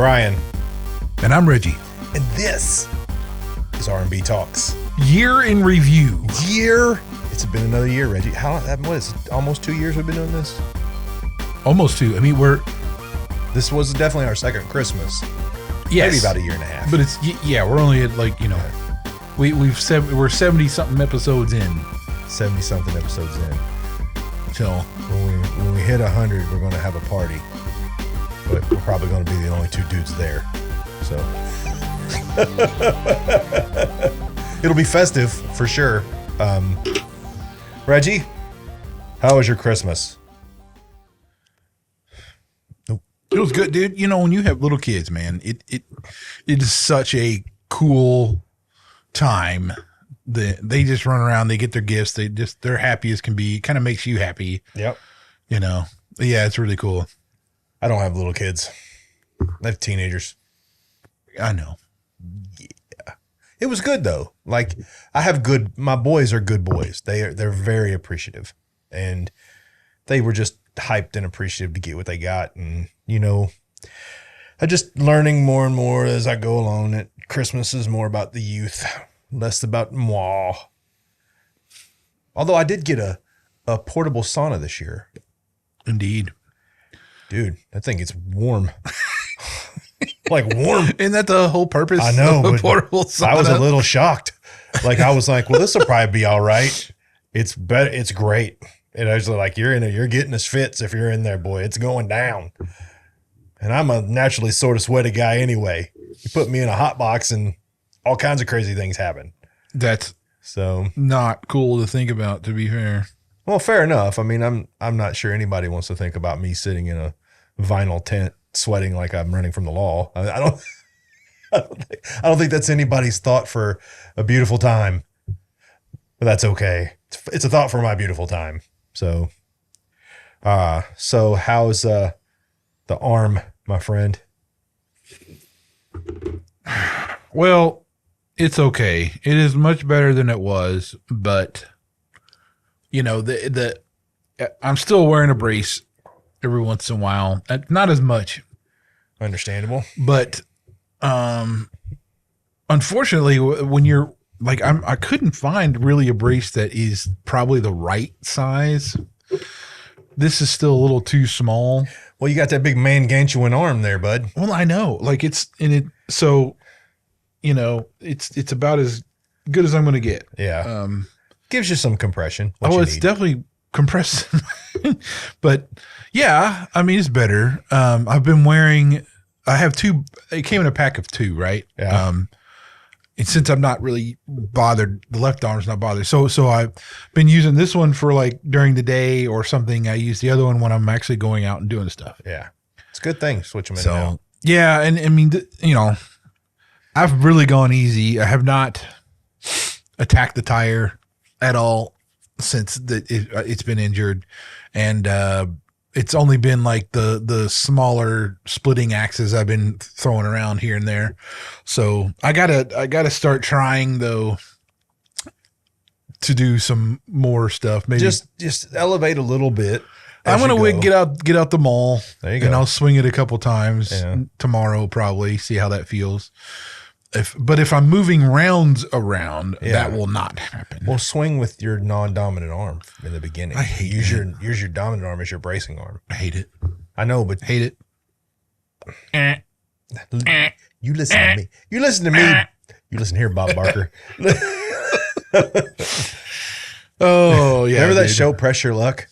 Brian. And I'm Reggie. And this is R&B Talks. Year in review. It's been another year, Reggie. What is it? Almost 2 years we've been doing this? Almost 2. I mean, This was definitely our second Christmas. Yes. Maybe about a year and a half. But we're only at we're 70-something episodes in. 70-something episodes in. So when we hit 100, we're going to have a party. But we're probably going to be the only two dudes there. So it'll be festive for sure. Reggie, how was your Christmas? it was good, dude. You know, when you have little kids, man, it is such a cool time. They just run around, they get their gifts, they're happy as can be. It kind of makes you happy. Yep. You know, yeah, it's really cool. I don't have little kids. I have teenagers. I know. Yeah. It was good though. Like my boys are good boys. They're very appreciative, and they were just hyped and appreciative to get what they got. And, you know, I just learning more and more as I go along that Christmas is more about the youth, less about moi. Although I did get a portable sauna this year. Indeed. Dude, that thing gets warm. Like warm. Isn't that the whole purpose? I know. Of a portable sauna? I was a little shocked. Like I was like, well, this will probably be all right. It's better. It's great. And I was like, you're getting us fits if you're in there, boy. It's going down. And I'm a naturally sort of sweaty guy anyway. You put me in a hot box and all kinds of crazy things happen. That's so not cool to think about, to be fair. Well, fair enough. I mean, I'm not sure anybody wants to think about me sitting in a vinyl tent sweating like I'm running from the law. I don't think that's anybody's thought for a beautiful time. But that's okay. It's a thought for my beautiful time. So how's the arm, my friend? Well, it's okay. It is much better than it was, but you know, I'm still wearing a brace every once in a while. Not as much. Understandable. But unfortunately, when you're like, I couldn't find really a brace that is probably the right size. This is still a little too small. Well, you got that big mangantuan arm there, bud. Well, I know. Like so, you know, it's about as good as I'm going to get. Yeah. Gives you some compression. It's definitely compressed. But yeah, I mean, it's better. I have two. It came in a pack of 2, right? Yeah. And since I'm not really bothered, the left arm's not bothered. So I've been using this one for like during the day or something. I use the other one when I'm actually going out and doing stuff. Yeah. It's a good thing. Switch them in and out. Yeah. And I mean, you know, I've really gone easy. I have not attacked the tire at all since it's been injured. And, it's only been like the smaller splitting axes I've been throwing around here and there. So I gotta start trying though to do some more stuff. Maybe just elevate a little bit. I'm gonna get out the mall. There you go. And I'll swing it a couple times tomorrow, probably see how that feels. But if I'm moving rounds around, that will not happen. Well, swing with your non-dominant arm in the beginning. I hate use your dominant arm as your bracing arm. I hate it. I know, but Hate it. you listen to me. You listen to me. You listen here, Bob Barker. Oh yeah. Remember that show, Press Your Luck?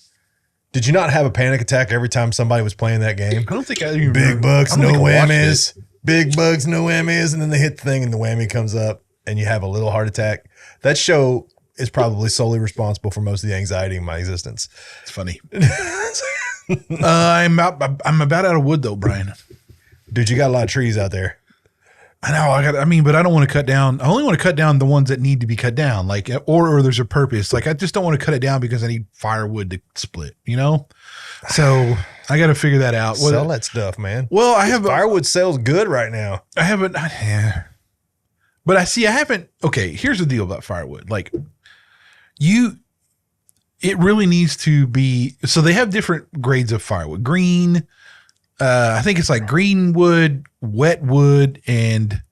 Did you not have a panic attack every time somebody was playing that game? I don't think I even Big bucks, no I watched whammies. Big bugs, no whammies, and then they hit the thing and the whammy comes up and you have a little heart attack. That show is probably solely responsible for most of the anxiety in my existence. It's funny. I'm about out of wood though, Brian. Dude, you got a lot of trees out there. I know. But I don't want to cut down. I only want to cut down the ones that need to be cut down, like, or there's a purpose. Like, I just don't want to cut it down because I need firewood to split, you know? So I got to figure that out. Sell that stuff, man. Well, firewood sells good right now. I haven't, but I haven't. Okay. Here's the deal about firewood. Like it really needs to be, so they have different grades of firewood, green, I think it's like greenwood, wetwood, and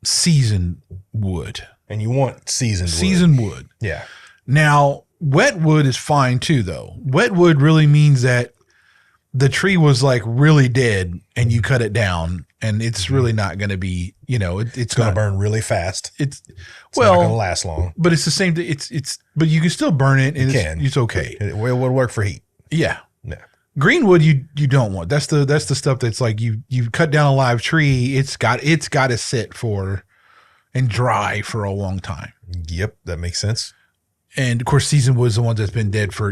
seasoned wood. And you want seasoned wood. Yeah. Now, wetwood is fine too, though. Wetwood really means that the tree was like really dead and you cut it down, and it's really not going to be, it's going to burn really fast. It's not going to last long. But it's the same thing. But you can still burn it, and it's okay. It will work for heat. Yeah. Yeah. Greenwood you don't want. That's the stuff that's like you cut down a live tree, it's got to sit for and dry for a long time. Yep, that makes sense. And of course, seasoned wood's the one that's been dead for,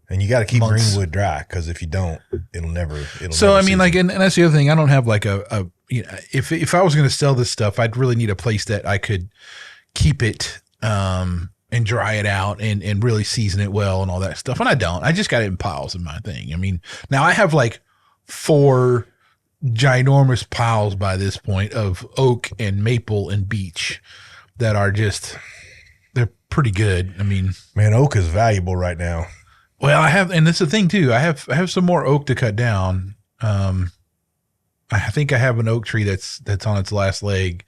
and you got to keep months. greenwood dry, because if you don't, it'll never. So I mean, like, and that's the other thing. I don't have like if I was going to sell this stuff, I'd really need a place that I could keep it and dry it out and really season it well and all that stuff. And I don't. I just got it in piles in my thing. I mean, now I have like 4 ginormous piles by this point of oak and maple and beech that are they're pretty good. I mean, man, oak is valuable right now. Well, I have, and that's the thing too. I have some more oak to cut down. I think I have an oak tree that's on its last leg,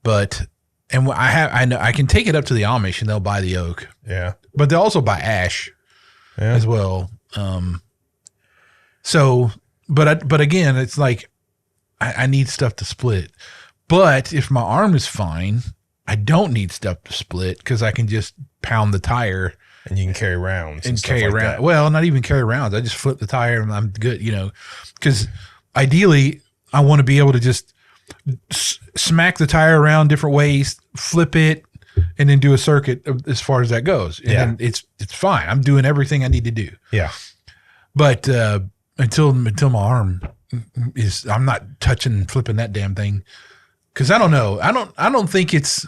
and I know I can take it up to the Amish and they'll buy the oak. Yeah, but they'll also buy ash as well. But again, it's like I need stuff to split. But if my arm is fine, I don't need stuff to split, because I can just pound the tire. And you can carry rounds. And carry around. That. Well, not even carry rounds. I just flip the tire and I'm good, because ideally I want to be able to just smack the tire around different ways, flip it, and then do a circuit as far as that goes. And then it's fine. I'm doing everything I need to do. Yeah. But until my arm is, I'm not touching and flipping that damn thing. Cause I don't know. I don't think it's,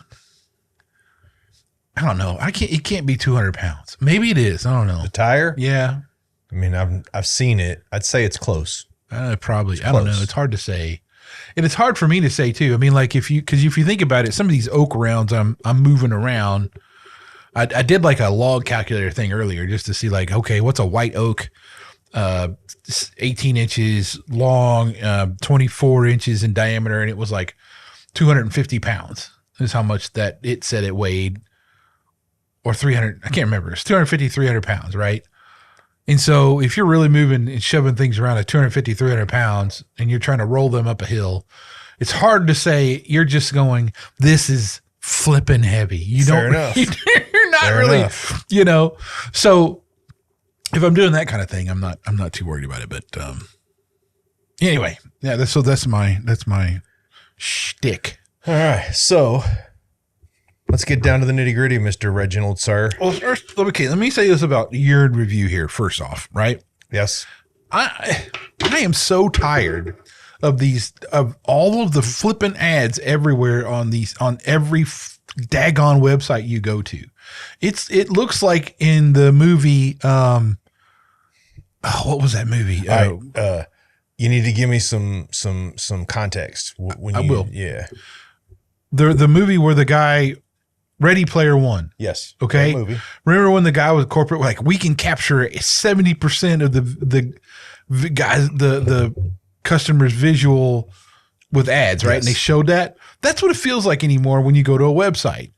I don't know. It can't be 200 pounds. Maybe it is. I don't know. The tire? Yeah. I mean, I've seen it. I'd say it's close. Probably. I don't know. It's hard to say. And it's hard for me to say too. I mean, like if you think about it, some of these oak rounds I'm moving around. I did like a log calculator thing earlier just to see like, okay, what's a white oak, 18 inches long, 24 inches in diameter. And it was like 250 pounds is how much that it said it weighed. Or 300, I can't remember. It's 250, 300 pounds, right? And so if you're really moving and shoving things around at 250, 300 pounds and you're trying to roll them up a hill, it's hard to say you're just going, this is flipping heavy. You're not Fair really, enough. So if I'm doing that kind of thing, I'm not too worried about it. But anyway, yeah, that's my shtick. All right. So let's get down to the nitty gritty, Mr. Reginald, sir. Well, first, okay, let me say this about your review here. First off, right? Yes. I am so tired of all of the flipping ads everywhere on every daggone website you go to. It looks like in the movie. What was that movie? You need to give me some context. I will. Yeah. The movie where the guy. Ready Player One. Yes. Okay. Movie. Remember when the guy was corporate, like we can capture 70% of the guys, the customer's visual with ads, right? Yes. And they showed that. That's what it feels like anymore when you go to a website.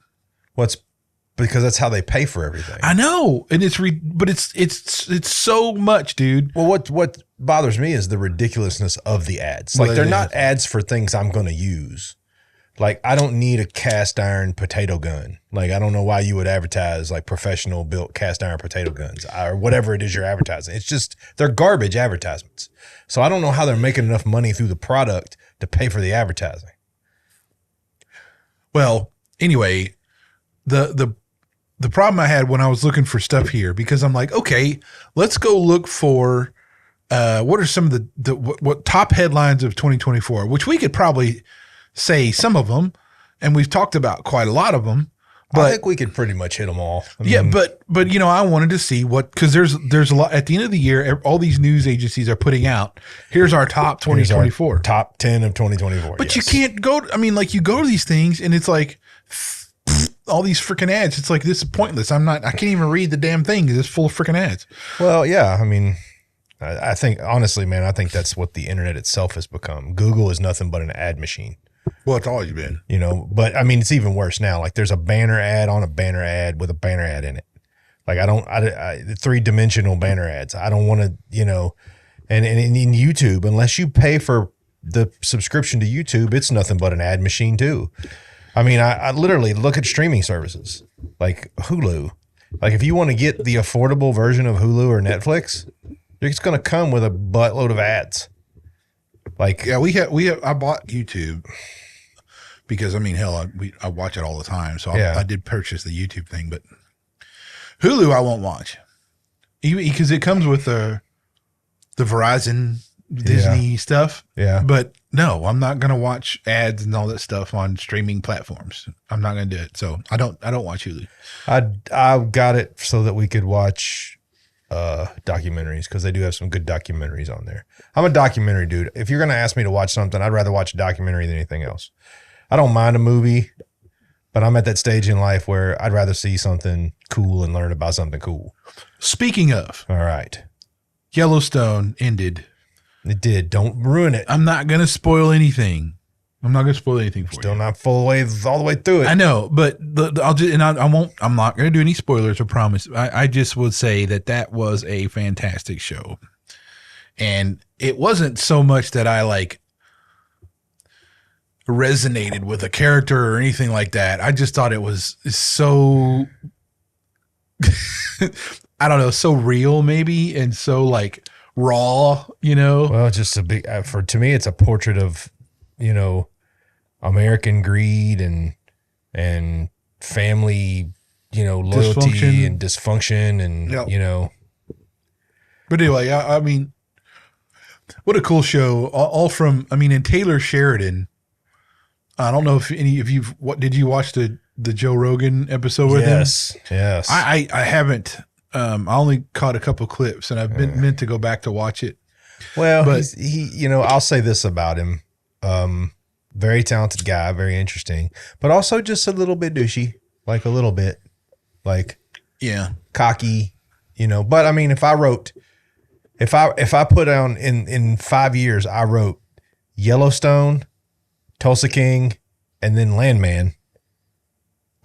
Because that's how they pay for everything. I know, and but it's so much, dude. Well, what bothers me is the ridiculousness of the ads. Like they're not ads for things I'm going to use. Like, I don't need a cast iron potato gun. Like, I don't know why you would advertise like professional built cast iron potato guns or whatever it is you're advertising. It's just, they're garbage advertisements. So I don't know how they're making enough money through the product to pay for the advertising. Well, anyway, the problem I had when I was looking for stuff here, because I'm like, okay, let's go look for what are some of the what top headlines of 2024, which we could probably say some of them, and we've talked about quite a lot of them. But I think we could pretty much hit them all. I mean, but I wanted to see because there's a lot at the end of the year. All these news agencies are putting out. Here's our top 2024, top 10 of 2024. But you can't go. I mean, like you go to these things and it's like all these freaking ads. It's like this is pointless. I can't even read the damn thing because it's full of freaking ads. Well, yeah. I mean, I think, honestly, man, I think that's what the internet itself has become. Google is nothing but an ad machine. Well, it's always been. You know, but I mean, it's even worse now. Like there's a banner ad on a banner ad with a banner ad in it. Like I 3-dimensional banner ads. I don't want to, you know, and in YouTube, unless you pay for the subscription to YouTube, it's nothing but an ad machine too. I mean, I literally look at streaming services like Hulu. Like if you want to get the affordable version of Hulu or Netflix, it's going to come with a buttload of ads. Like, yeah, I bought YouTube because I mean, hell, I watch it all the time. So I did purchase the YouTube thing, but Hulu I won't watch, because it comes with the Verizon Disney stuff. Yeah, but no, I'm not gonna watch ads and all that stuff on streaming platforms. I'm not gonna do it. So I don't watch Hulu. I got it so that we could watch documentaries, because they do have some good documentaries on there. I'm a documentary dude. If you're gonna ask me to watch something, I'd rather watch a documentary than anything else. I don't mind a movie, but I'm at that stage in life where I'd rather see something cool and learn about something cool. Speaking of, all right, Yellowstone ended. It did. Don't ruin it. I'm not gonna spoil anything. I'm not going to spoil anything for you. Still not all the way through it. I know, but I'm not going to do any spoilers, I promise. I just would say that was a fantastic show. And it wasn't so much that I like resonated with a character or anything like that. I just thought it was so, I don't know, so real maybe, and so like raw, you know? Well, just a big, to me, it's a portrait of, you know, American greed and family, you know, loyalty and dysfunction and, you know. But anyway, I mean, what a cool show. All from, I mean, and Taylor Sheridan. I don't know if any of you, did you watch the Joe Rogan episode with him? Yes. I haven't. I only caught a couple clips, and I've been meant to go back to watch it. Well, but he, you know, I'll say this about him. Very talented guy, very interesting, but also just a little bit douchey, like a little bit, like, yeah, cocky, you know. But I mean, if I put on in 5 years, I wrote Yellowstone, Tulsa King, and then Landman,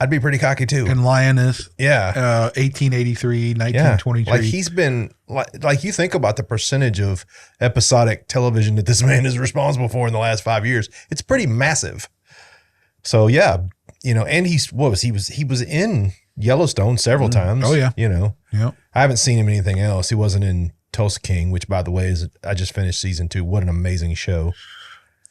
I'd be pretty cocky too. And Lioness. Yeah. 1883, 1923. Yeah. Like he's been like you think about the percentage of episodic television that this man is responsible for in the last 5 years. It's pretty massive. So yeah, you know, and he was in Yellowstone several times. Oh yeah. You know. Yeah. I haven't seen him in anything else. He wasn't in Tulsa King, which by the way I just finished season 2. What an amazing show.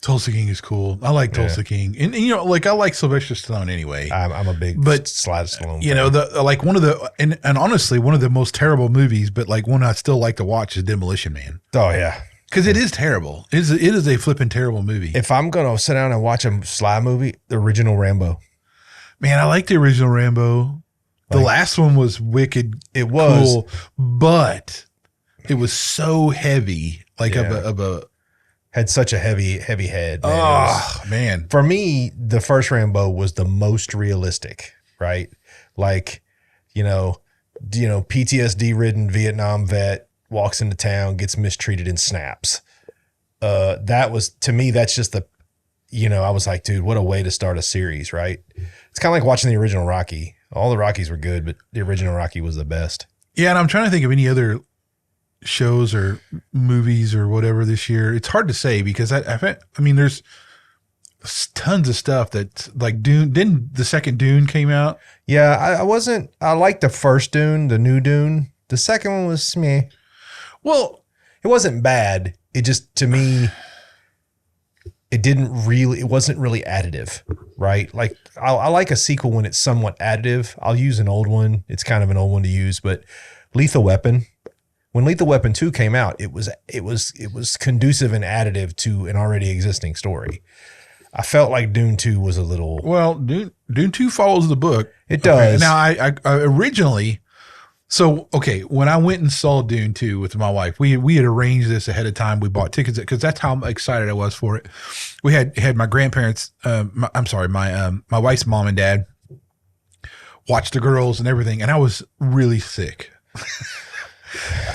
Tulsa King is cool. I like Tulsa King, and you know, like I like Sylvester Stallone anyway. I'm a big Sly Stallone. You know, like one of the and honestly one of the most terrible movies, but like one I still like to watch is Demolition Man. Oh yeah, because it is terrible. It is a flipping terrible movie. If I'm gonna sit down and watch a Sly movie, the original Rambo. Man, I like the original Rambo. The last one was wicked. It was cool, but it was so heavy, like of a. Had such a heavy head. Man. Oh, man. For me, the first Rambo was the most realistic, right? Like, you know, PTSD-ridden Vietnam vet walks into town, gets mistreated and snaps. That was, to me, that's just I was like, dude, what a way to start a series, right? It's kind of like watching the original Rocky. All the Rockies were good, but the original Rocky was the best. Yeah, and I'm trying to think of any other shows or movies or whatever this year. It's hard to say because I mean there's tons of stuff that's like Dune. Didn't the second Dune came out? Yeah, I liked the first Dune, the new Dune. The second one was meh. Well, it wasn't bad. It just, to me, it wasn't really additive, right? Like I like a sequel when it's somewhat additive. I'll use an old one. It's kind of an old one to use, but Lethal Weapon. When Lethal Weapon 2 came out, it was conducive and additive to an already existing story. I felt like Dune 2 was a little... Well, Dune 2 follows the book. It does. Okay. Now, I originally... So, okay, when I went and saw Dune 2 with my wife, we had arranged this ahead of time. We bought tickets because that's how excited I was for it. We had my grandparents... my wife's mom and dad watch the girls and everything, and I was really sick.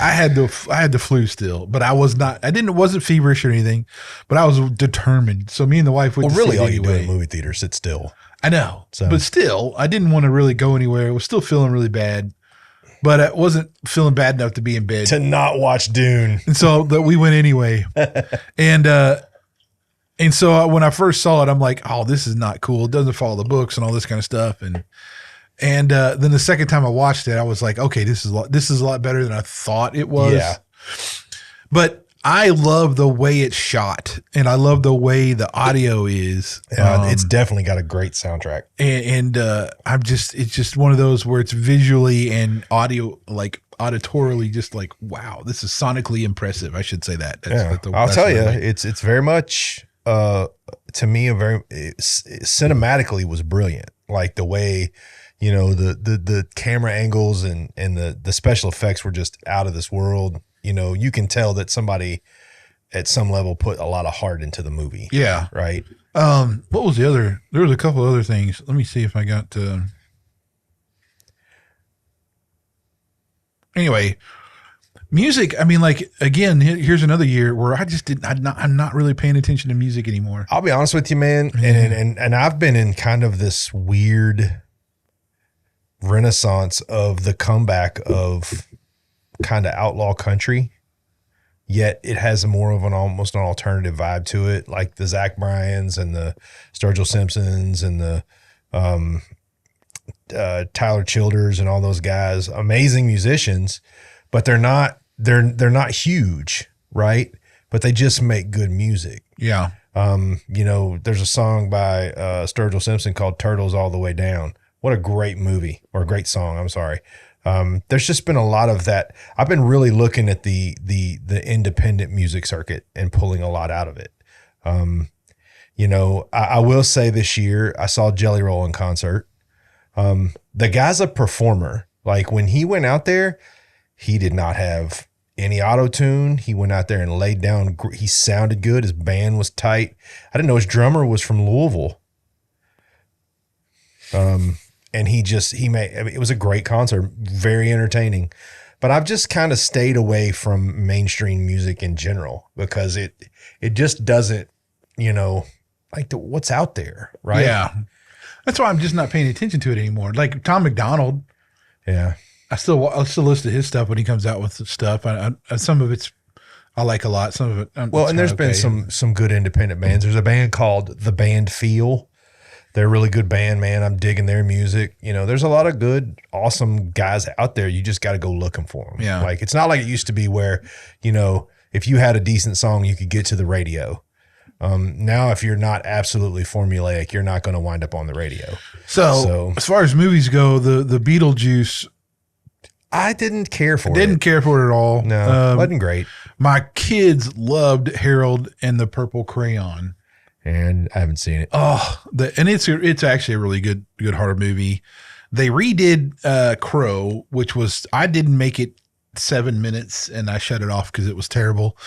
I had the flu still, but I wasn't feverish or anything, but I was determined. So me and the wife went Well, to really, see it all you do in anyway. a movie theater is sit still. I know, So- but still, I didn't want to really go anywhere. I was still feeling really bad, but I wasn't feeling bad enough to be in bed. To not watch Dune. And so that we went anyway. And so when I first saw it, I'm like, oh, this is not cool. It doesn't follow the books and all this kind of stuff. And then the second time I watched it, I was like, okay, this is a lot better than I thought it was. Yeah. But I love the way it's shot, and I love the way the audio is. It's definitely got a great soundtrack. And it's just one of those where it's visually and audio, like auditorily, just like, wow, this is sonically impressive. I should say that. I'll tell you, it's very much, to me, cinematically was brilliant. Like the way, the camera angles and the special effects were just out of this world. You can tell that somebody at some level put a lot of heart into the movie. Yeah. Right. What was the other? There was a couple other things. Let me see if I got to. Anyway, music. I mean, like, again, here's another year where I just I'm not really paying attention to music anymore. I'll be honest with you, man. And I've been in kind of this weird renaissance of the comeback of kind of outlaw country, yet it has more of almost an alternative vibe to it, like the Zach Bryans and the Sturgill Simpsons and the Tyler Childers and all those guys, amazing musicians, but they're not huge, right? But they just make good music. Yeah. There's a song by Sturgill Simpson called Turtles All the Way Down. What a great movie, or a great song. I'm sorry. There's just been a lot of that. I've been really looking at the independent music circuit and pulling a lot out of it. I will say this year I saw Jelly Roll in concert. The guy's a performer. Like when he went out there, he did not have any auto tune. He went out there and laid down. He sounded good. His band was tight. I didn't know his drummer was from Louisville. And it was a great concert, very entertaining, but I've just kind of stayed away from mainstream music in general because it just doesn't, like what's out there. Right. Yeah. That's why I'm just not paying attention to it anymore. Like Tom McDonald. Yeah. I'll still listen to his stuff when he comes out with stuff. Some of it's, I like a lot. Some of it. And there's been some good independent bands. There's a band called The Band Feel. They're a really good band, man. I'm digging their music. There's a lot of good, awesome guys out there. You just got to go looking for them. Yeah. Like, it's not like it used to be where, if you had a decent song, you could get to the radio. Now, if you're not absolutely formulaic, you're not going to wind up on the radio. So as far as movies go, the Beetlejuice, I didn't care for it. Didn't care for it at all. No, wasn't great. My kids loved Harold and the Purple Crayon. And I haven't seen it. And it's actually a really good horror movie. They redid Crow, which was, I didn't make it 7 minutes and I shut it off because it was terrible.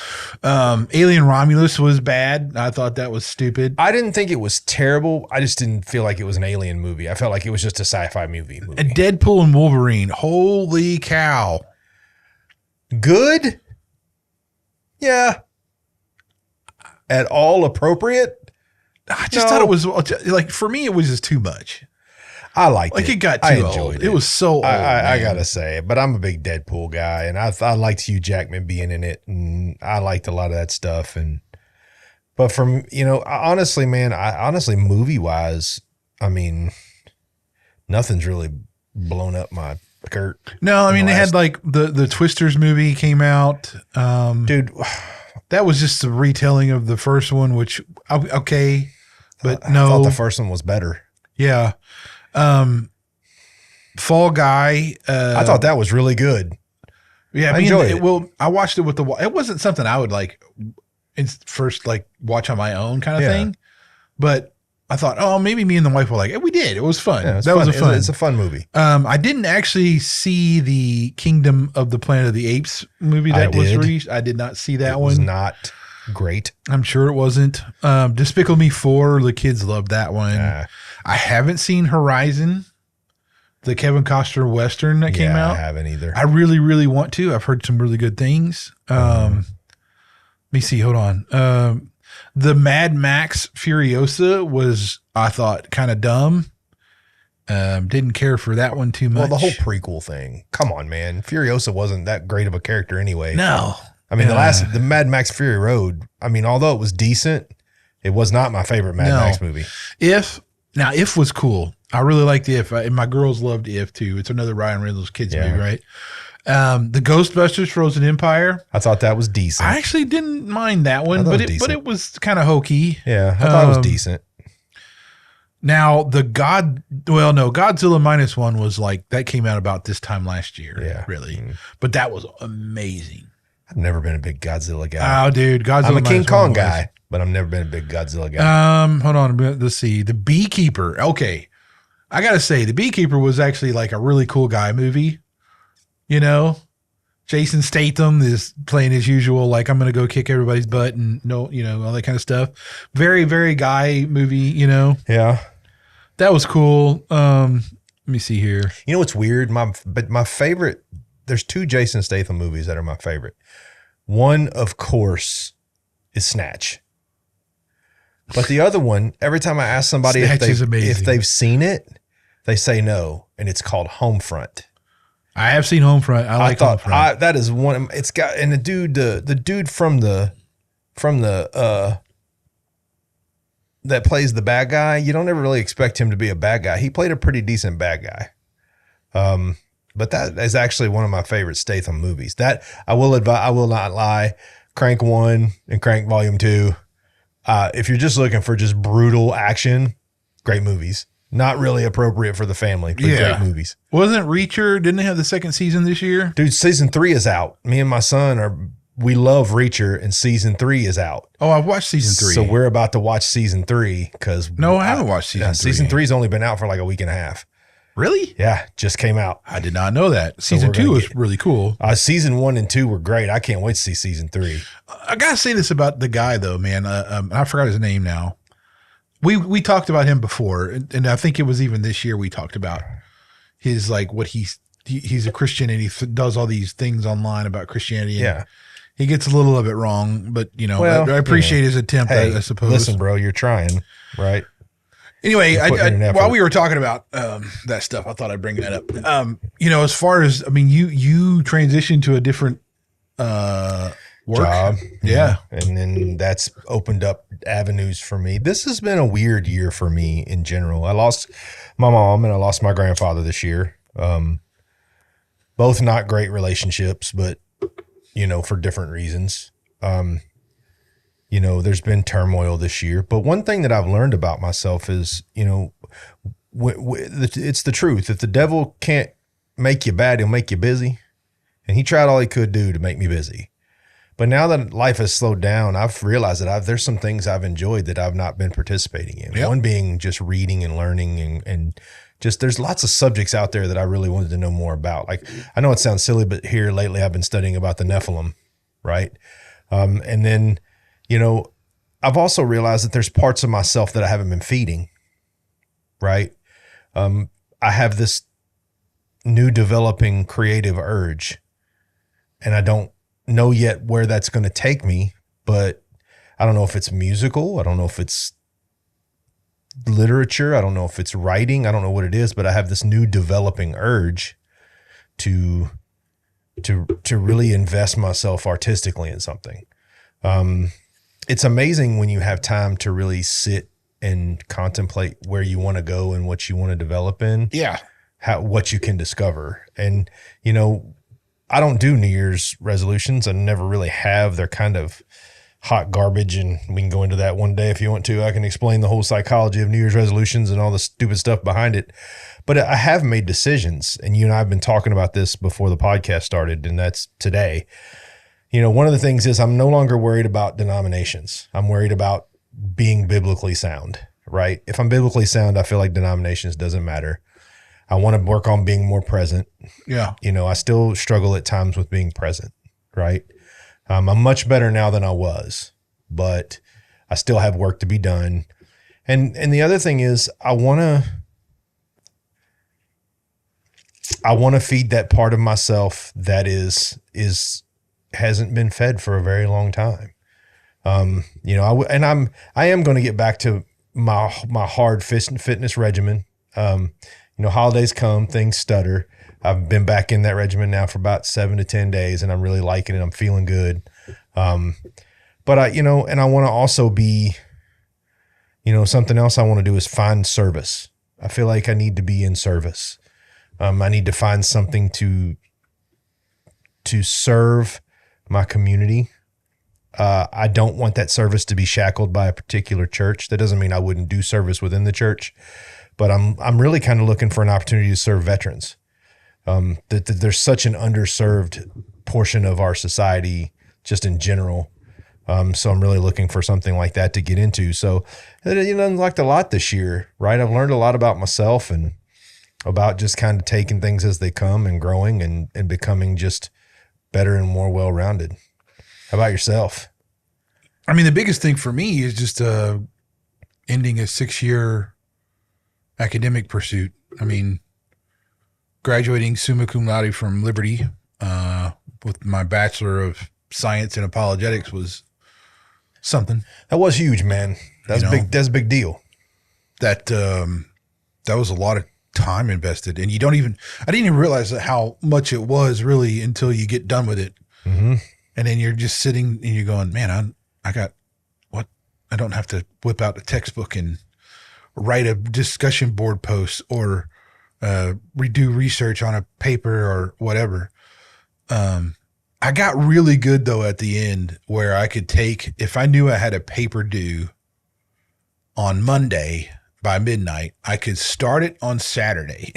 Alien Romulus was bad. I thought that was stupid. I didn't think it was terrible. I just didn't feel like it was an alien movie. I felt like it was just a sci-fi movie. And Deadpool and Wolverine. Holy cow. Good? Yeah. At all appropriate? I just thought it was, like, for me, it was just too much. I liked it. Like, it got too old. It was so old. I got to say, but I'm a big Deadpool guy, and I liked Hugh Jackman being in it, and I liked a lot of that stuff. But from, honestly, man, movie-wise, I mean, nothing's really blown up my skirt. No, I mean, they had, like, the Twisters movie came out. Dude, that was just a retelling of the first one, which, okay, but no. I thought the first one was better. Yeah. Fall Guy. I thought that was really good. Yeah, I enjoyed it. Well, I watched it with it wasn't something I would like first like watch on my own kind of thing, but I thought, oh, maybe me and the wife were like, we did. It was fun. Yeah, it's a fun movie. I didn't actually see the Kingdom of the Planet of the Apes movie that was released. I did not see that one. It was not great. I'm sure it wasn't. Despicable Me 4, the kids loved that one. I haven't seen Horizon. the Kevin Costner Western that came out. I haven't either. I really, really want to. I've heard some really good things. Let me see. Hold on. The Mad Max Furiosa was, I thought, kind of dumb. Didn't care for that one too much. Well, the whole prequel thing. Come on, man. Furiosa wasn't that great of a character anyway. No. I mean, the Mad Max Fury Road, I mean, although it was decent, it was not my favorite Mad Max movie. If was cool. I really liked If. And my girls loved If too. It's another Ryan Reynolds kids movie, right? The Ghostbusters Frozen Empire. I thought that was decent. I actually didn't mind that one, but it was kind of hokey. Yeah, I thought it was decent. Now Godzilla -1 was like, that came out about this time last year. Yeah. Really. But that was amazing. I've never been a big Godzilla guy. Oh, dude. Godzilla. I'm a King Kong guy, but I've never been a big Godzilla guy. Hold on. Let's see. The Beekeeper. Okay. I got to say, The Beekeeper was actually like a really cool guy movie. You know, Jason Statham is playing his usual, like, I'm going to go kick everybody's butt and all that kind of stuff. Very, very guy movie, Yeah. That was cool. Let me see here. You know what's weird? My favorite, there's two Jason Statham movies that are my favorite. One, of course, is Snatch. But the other one, every time I ask somebody if they've seen it, they say no, and it's called Homefront. I have seen Homefront. I like Homefront. That is one. It's got, and the dude from the that plays the bad guy. You don't ever really expect him to be a bad guy. He played a pretty decent bad guy. But that is actually one of my favorite Statham movies. That I will not lie. Crank 1 and Crank Volume 2. If you're just looking for just brutal action, great movies. Not really appropriate for the family, but great movies. Wasn't Reacher, didn't they have the second season this year? Dude, season 3 is out. Me and my son we love Reacher, and season 3 is out. Oh, I've watched season 3. So we're about to watch season 3 because I haven't watched season 3. Season 3's only been out for like a week and a half. Really? Yeah, just came out. I did not know that. Season 2 was really cool. Season 1 and 2 were great. I can't wait to see season 3. I gotta say this about the guy though, man. I forgot his name now. We talked about him before, and I think it was even this year we talked about his, like, what he's a Christian, and he does all these things online about Christianity. Yeah. He gets a little of it wrong, but I appreciate his attempt, I suppose. Listen, bro, you're trying, right? Anyway, while we were talking about that stuff, I thought I'd bring that up. As far as, you transitioned to a different work job. Yeah. And then that's opened up avenues for me. This has been a weird year for me in general. I lost my mom and I lost my grandfather this year. Both not great relationships, but for different reasons. There's been turmoil this year, but one thing that I've learned about myself is, it's the truth. If the devil can't make you bad, he'll make you busy. And he tried all he could do to make me busy. But now that life has slowed down, I've realized that there's some things I've enjoyed that I've not been participating in. Yep. One being just reading and learning and just, there's lots of subjects out there that I really wanted to know more about. Like, I know it sounds silly, but here lately I've been studying about the Nephilim, right? And then, I've also realized that there's parts of myself that I haven't been feeding, right? I have this new developing creative urge, and I don't know yet where that's going to take me, but I don't know if it's musical. I don't know if it's literature. I don't know if it's writing. I don't know what it is, but I have this new developing urge to really invest myself artistically in something. It's amazing when you have time to really sit and contemplate where you want to go and what you want to develop in. Yeah. What you can discover. And, I don't do New Year's resolutions. I never really have. They're kind of hot garbage, and we can go into that one day if you want to. I can explain the whole psychology of New Year's resolutions and all the stupid stuff behind it. But I have made decisions, and you and I have been talking about this before the podcast started, and that's today. One of the things is I'm no longer worried about denominations. I'm worried about being biblically sound, right? If I'm biblically sound, I feel like denominations doesn't matter. I want to work on being more present. Yeah. I still struggle at times with being present, right? I'm much better now than I was, but I still have work to be done. And the other thing is I want I want to feed that part of myself that hasn't been fed for a very long time. You know, I am going to get back to my hard fitness regimen. You know, holidays come, things stutter. I've been back in that regimen now for about 7 to 10 days, and I'm really liking it. I'm feeling good. But I want to also be, you know, something else I want to do is find service. I feel like I need to be in service. I need to find something to serve my community. I don't want that service to be shackled by a particular church. That doesn't mean I wouldn't do service within the church, but I'm really kind of looking for an opportunity to serve veterans. That there's such an underserved portion of our society just in general. So I'm really looking for something like that to get into. So, you know, I unlocked a lot this year, right? I've learned a lot about myself and about just kind of taking things as they come and growing and becoming just better and more well-rounded. How about yourself? I mean, the biggest thing for me is just ending a 6-year academic pursuit. I mean, graduating summa cum laude from Liberty with my Bachelor of Science in Apologetics was something. That was huge, man. That's big. That's a big deal. That was a lot of time invested, and I didn't even realize how much it was really until you get done with it. Mm-hmm. And then you're just sitting and you're going, man, I don't have to whip out a textbook and write a discussion board post or redo research on a paper or whatever. I got really good though at the end where I could take, if I knew I had a paper due on Monday by midnight, I could start it on Saturday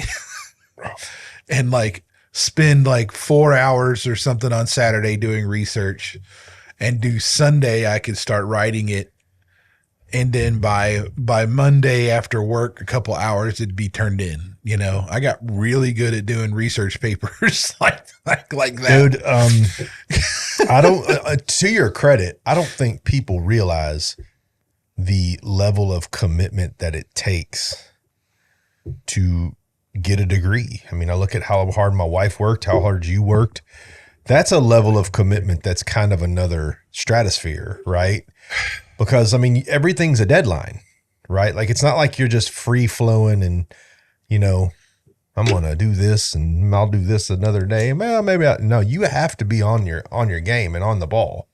and like spend like 4 hours or something on Saturday doing research, and do Sunday I could start writing it. And then by Monday after work, a couple hours, it'd be turned in. You know, I got really good at doing research papers like that. Dude, I don't, to your credit, I don't think people realize the level of commitment that it takes to get a degree. I mean, I look at how hard my wife worked, how hard you worked. That's a level of commitment that's kind of another stratosphere, right? Because, I mean, everything's a deadline, right? Like, it's not like you're just free flowing and, you know, I'm going to do this and I'll do this another day. Well, maybe no, you have to be on your game and on the ball.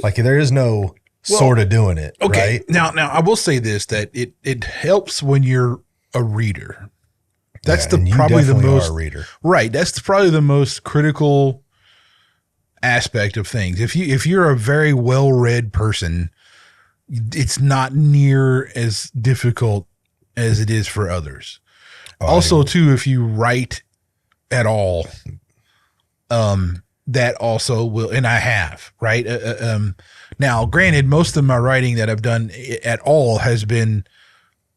Like, there is no sort of doing it. Okay. Right? Now I will say this, that it helps when you're a reader. That's probably the most reader. Right. That's probably the most critical aspect of things. If you're a very well-read person, it's not near as difficult as it is for others. Also, too, if you write at all, that also will, and I have, right? Now, granted, most of my writing that I've done at all has been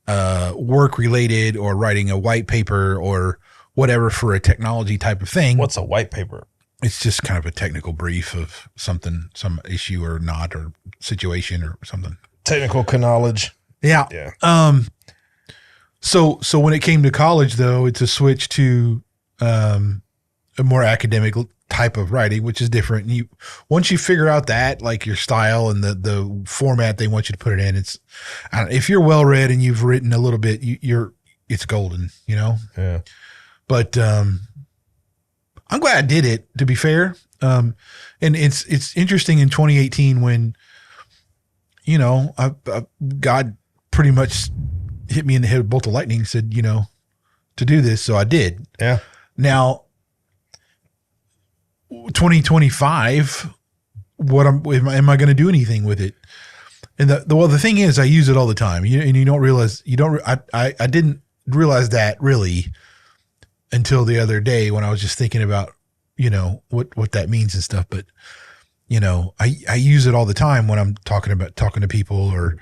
work related or writing a white paper or whatever for a technology type of thing. What's a white paper? It's just kind of a technical brief of something, some issue or not, or situation or something. Technical knowledge. Yeah. Yeah. So when it came to college, though, it's a switch to a more academic type of writing, which is different. And once you figure out that, like your style and the format they want you to put it in, if you're well read and you've written a little bit, it's golden, you know. Yeah. But I'm glad I did it, to be fair. And it's interesting in 2018 when, you know, God pretty much hit me in the head with a bolt of lightning and said, you know, to do this. So I did. Yeah. Now, 2025, am I going to do anything with it? And the thing is, I use it all the time. And you don't realize, I didn't realize that really until the other day when I was just thinking about, you know, what that means and stuff. But, you know, I use it all the time when I'm talking to people or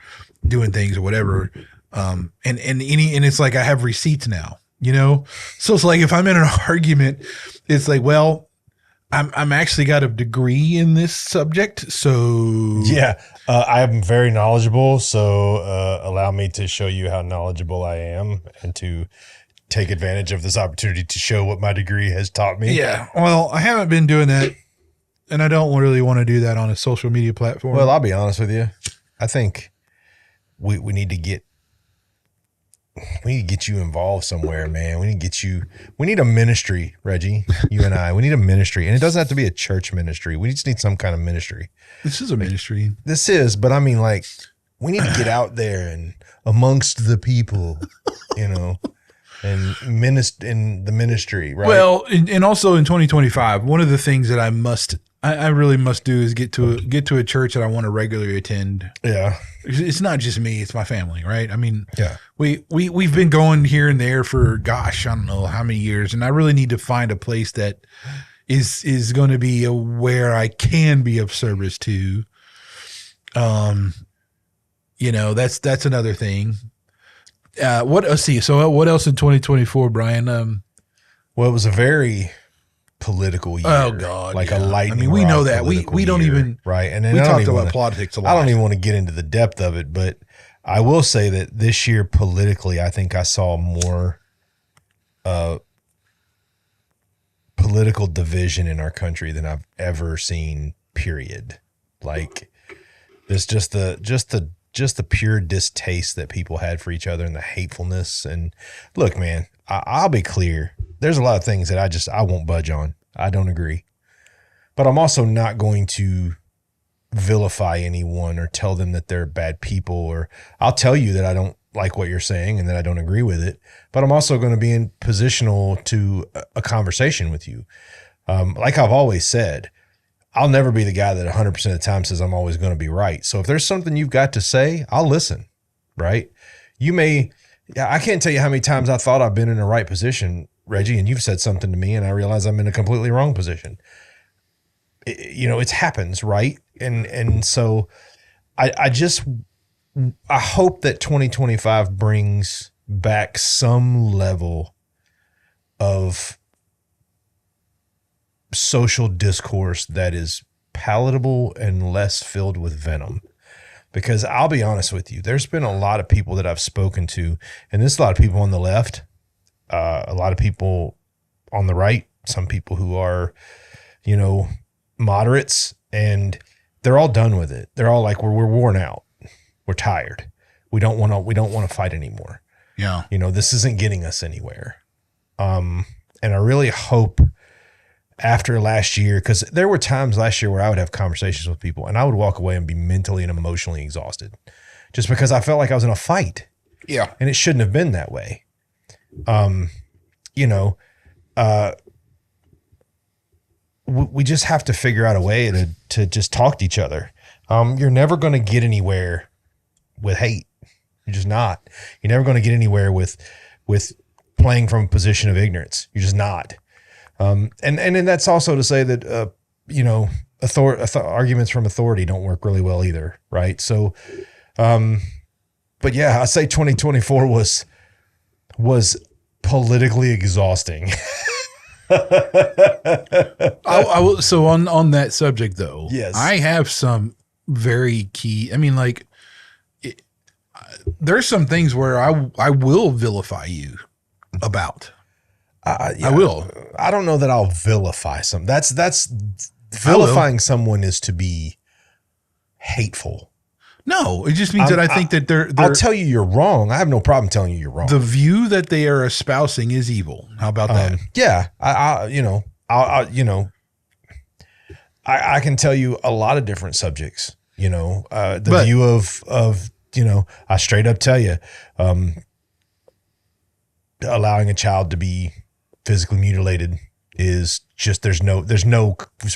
doing things or whatever. And it's like, I have receipts now, you know? So it's like, if I'm in an argument, it's like, well, I'm actually got a degree in this subject. So yeah, I am very knowledgeable. So allow me to show you how knowledgeable I am and to take advantage of this opportunity to show what my degree has taught me. Yeah. Well, I haven't been doing that, and I don't really want to do that on a social media platform. Well, I'll be honest with you. I think we need to get you involved somewhere, man. We need a ministry, Reggie, you and I. We need a ministry. And it doesn't have to be a church ministry. We just need some kind of ministry. This is a ministry. This is, but I mean, like, we need to get out there and amongst the people, you know, and in the ministry, right? Well, and also in 2025, one of the things that I really must do is get to a church that I want to regularly attend. Yeah. It's not just me, it's my family, right? I mean, yeah. We've been going here and there for, gosh, I don't know how many years. And I really need to find a place that is going to be where I can be of service to. You know, that's another thing. Let's see. So what else in 2024, Brian? Well, it was a very political year. Oh God. Like a lightning. I mean, we know that. We don't even, right. And we talked about politics a lot. I don't even want to get into the depth of it, but I will say that this year politically, I think I saw more political division in our country than I've ever seen, period. Like there's just the pure distaste that people had for each other and the hatefulness. And look, man, I'll be clear. There's a lot of things that I won't budge on. I don't agree. But I'm also not going to vilify anyone or tell them that they're bad people, or I'll tell you that I don't like what you're saying and that I don't agree with it. But I'm also going to be in positional to a conversation with you. Like I've always said, I'll never be the guy that 100% of the time says I'm always going to be right. So if there's something you've got to say, I'll listen, right? I can't tell you how many times I thought I've been in the right position, Reggie, and you've said something to me and I realize I'm in a completely wrong position. It happens, right? And so I hope that 2025 brings back some level of social discourse that is palatable and less filled with venom. Because I'll be honest with you, there's been a lot of people that I've spoken to, and there's a lot of people on the left, a lot of people on the right, some people who are, moderates, and they're all done with it. They're all like, we're worn out. We're tired. We don't want to fight anymore. Yeah. This isn't getting us anywhere. And I really hope after last year, because there were times last year where I would have conversations with people and I would walk away and be mentally and emotionally exhausted just because I felt like I was in a fight. Yeah. And it shouldn't have been that way. We just have to figure out a way to just talk to each other. You're never going to get anywhere with hate. You're just not. You're never going to get anywhere with playing from a position of ignorance. You're just not. And then that's also to say that, arguments from authority don't work really well either. Right. So, but yeah, I say 2024 was politically exhausting. I will, so on that subject though, yes, I have some very key, there's some things where I will vilify you about. Yeah, I will. I don't know that I'll vilify some. That's vilifying someone is to be hateful. No, it just means that I think that they're I'll tell you you're wrong. I have no problem telling you you're wrong. The view that they are espousing is evil. How about that? Yeah, I can tell you a lot of different subjects. The view of I straight up tell you, allowing a child to be physically mutilated is just there's no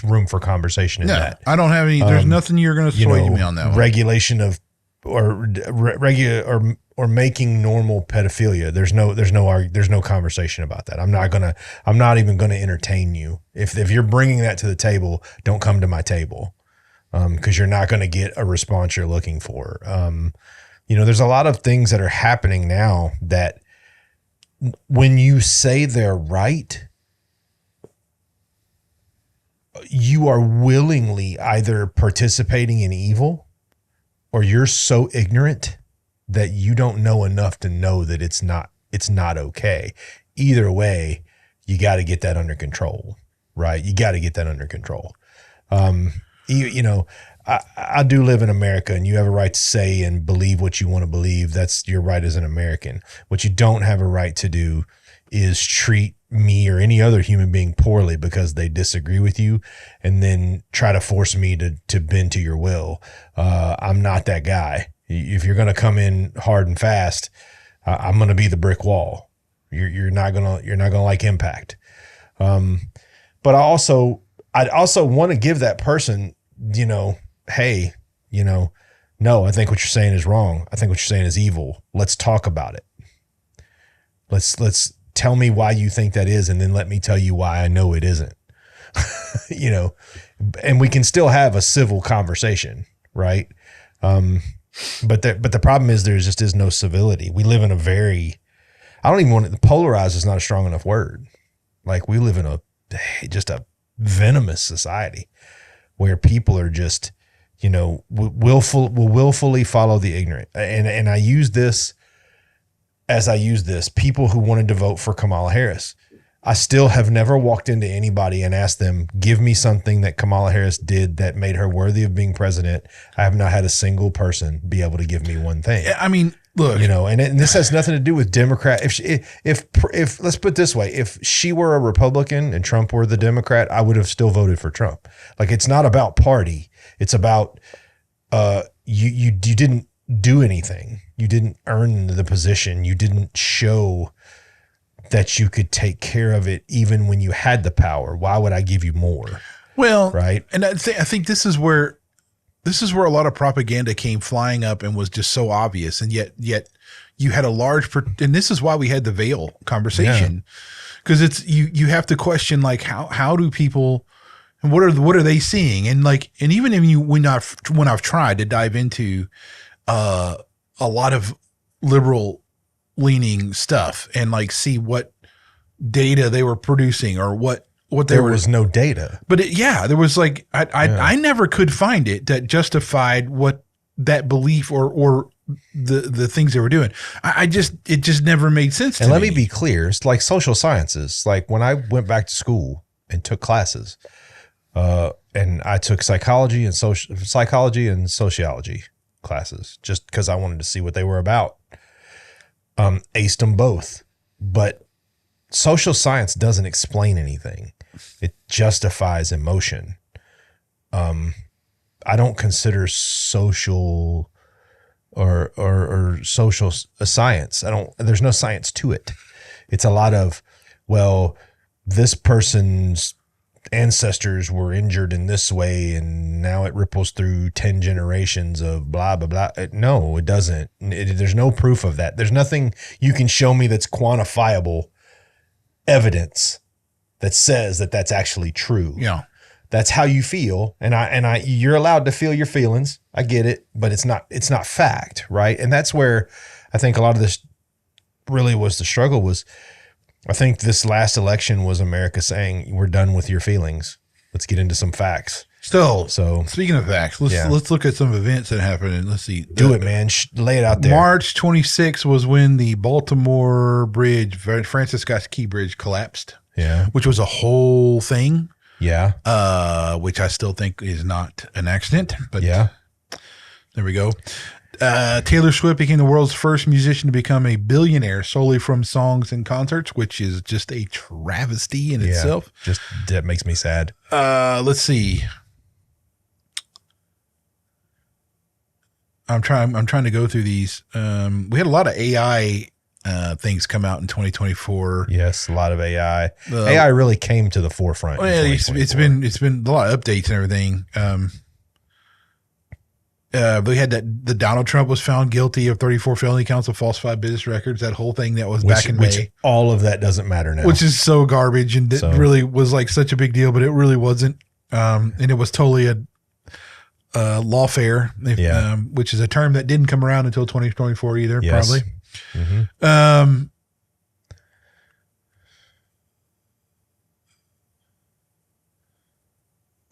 room for conversation in that. I don't have any. There's nothing you're going to sway me on that one. Regulation of or making normal pedophilia. There's no conversation about that. I'm not even going to entertain you. If you're bringing that to the table, don't come to my table. Because you're not going to get a response you're looking for. There's a lot of things that are happening now that when you say they're right, you are willingly either participating in evil or you're so ignorant that you don't know enough to know that it's not okay. either way, you got to get that under control, right? You got to get that under control. You know, I do live in America, and you have a right to say and believe what you want to believe. That's your right as an American. What you don't have a right to do is treat me or any other human being poorly because they disagree with you and then try to force me to bend to your will. I'm not that guy. If you're going to come in hard and fast, I'm going to be the brick wall. You're not going to like impact. But I also want to give that person, you know, hey, you know, no, I think what you're saying is wrong. I think what you're saying is evil. Let's talk about it. Let's tell me why you think that is, and then let me tell you why I know it isn't. You know, and we can still have a civil conversation, right? But the problem is there just is no civility. We live in a very, I don't even want to, polarized is not a strong enough word. Like we live in just a venomous society where people are just, you know, will willfully follow the ignorant. And I use this people who wanted to vote for Kamala Harris. I still have never walked into anybody and asked them, give me something that Kamala Harris did that made her worthy of being president. I have not had a single person be able to give me one thing. I mean, look, you know, and this has nothing to do with Democrat. If let's put it this way, if she were a Republican and Trump were the Democrat, I would have still voted for Trump. Like it's not about party. It's about, you didn't do anything. You didn't earn the position. You didn't show that you could take care of it even when you had the power. Why would I give you more? Well, right. And I think this is where a lot of propaganda came flying up and was just so obvious. And yet you had a large, and this is why we had the veil conversation, because it's, you have to question, like, how do people, and what are they seeing? And like, and even when I've tried to dive into, a lot of liberal leaning stuff and like see what data they were producing or what there was no data, but there was like, I never could find it that justified what that belief or the things they were doing. It just never made sense to me. And let me be clear. It's like social sciences. Like when I went back to school and took classes, and I took psychology and sociology classes just because I wanted to see what they were about. Aced them both, but social science doesn't explain anything. It justifies emotion. I don't consider social or social a science. There's no science to it. It's a lot of, well, this person's ancestors were injured in this way and now it ripples through 10 generations of blah, blah, blah. No, it doesn't. There's no proof of that. There's nothing you can show me that's quantifiable evidence that says that that's actually true. Yeah. That's how you feel. And you're allowed to feel your feelings. I get it, but it's not fact. Right. And that's where I think a lot of this really was the struggle was, I think this last election was America saying, we're done with your feelings. Let's get into some facts. So speaking of facts, let's look at some events that happened and let's see. Do it, man. Lay it out there. March 26th was when the Baltimore Bridge, Francis Scott Key Bridge collapsed. Yeah. Which was a whole thing. Yeah. Which I still think is not an accident, but yeah. There we go. Taylor Swift became the world's first musician to become a billionaire solely from songs and concerts, which is just a travesty in itself. Just that makes me sad. Let's see. I'm trying to go through these. We had a lot of AI things come out in 2024. Yes, a lot of AI. AI really came to the forefront. Well, it's been a lot of updates and everything. We had the Donald Trump was found guilty of 34 felony counts of falsified business records. That whole thing that was back in May. All of that doesn't matter now. Which is so garbage and it really was like such a big deal, but it really wasn't. And it was totally a lawfare, which is a term that didn't come around until 2024 either, probably. Mm-hmm.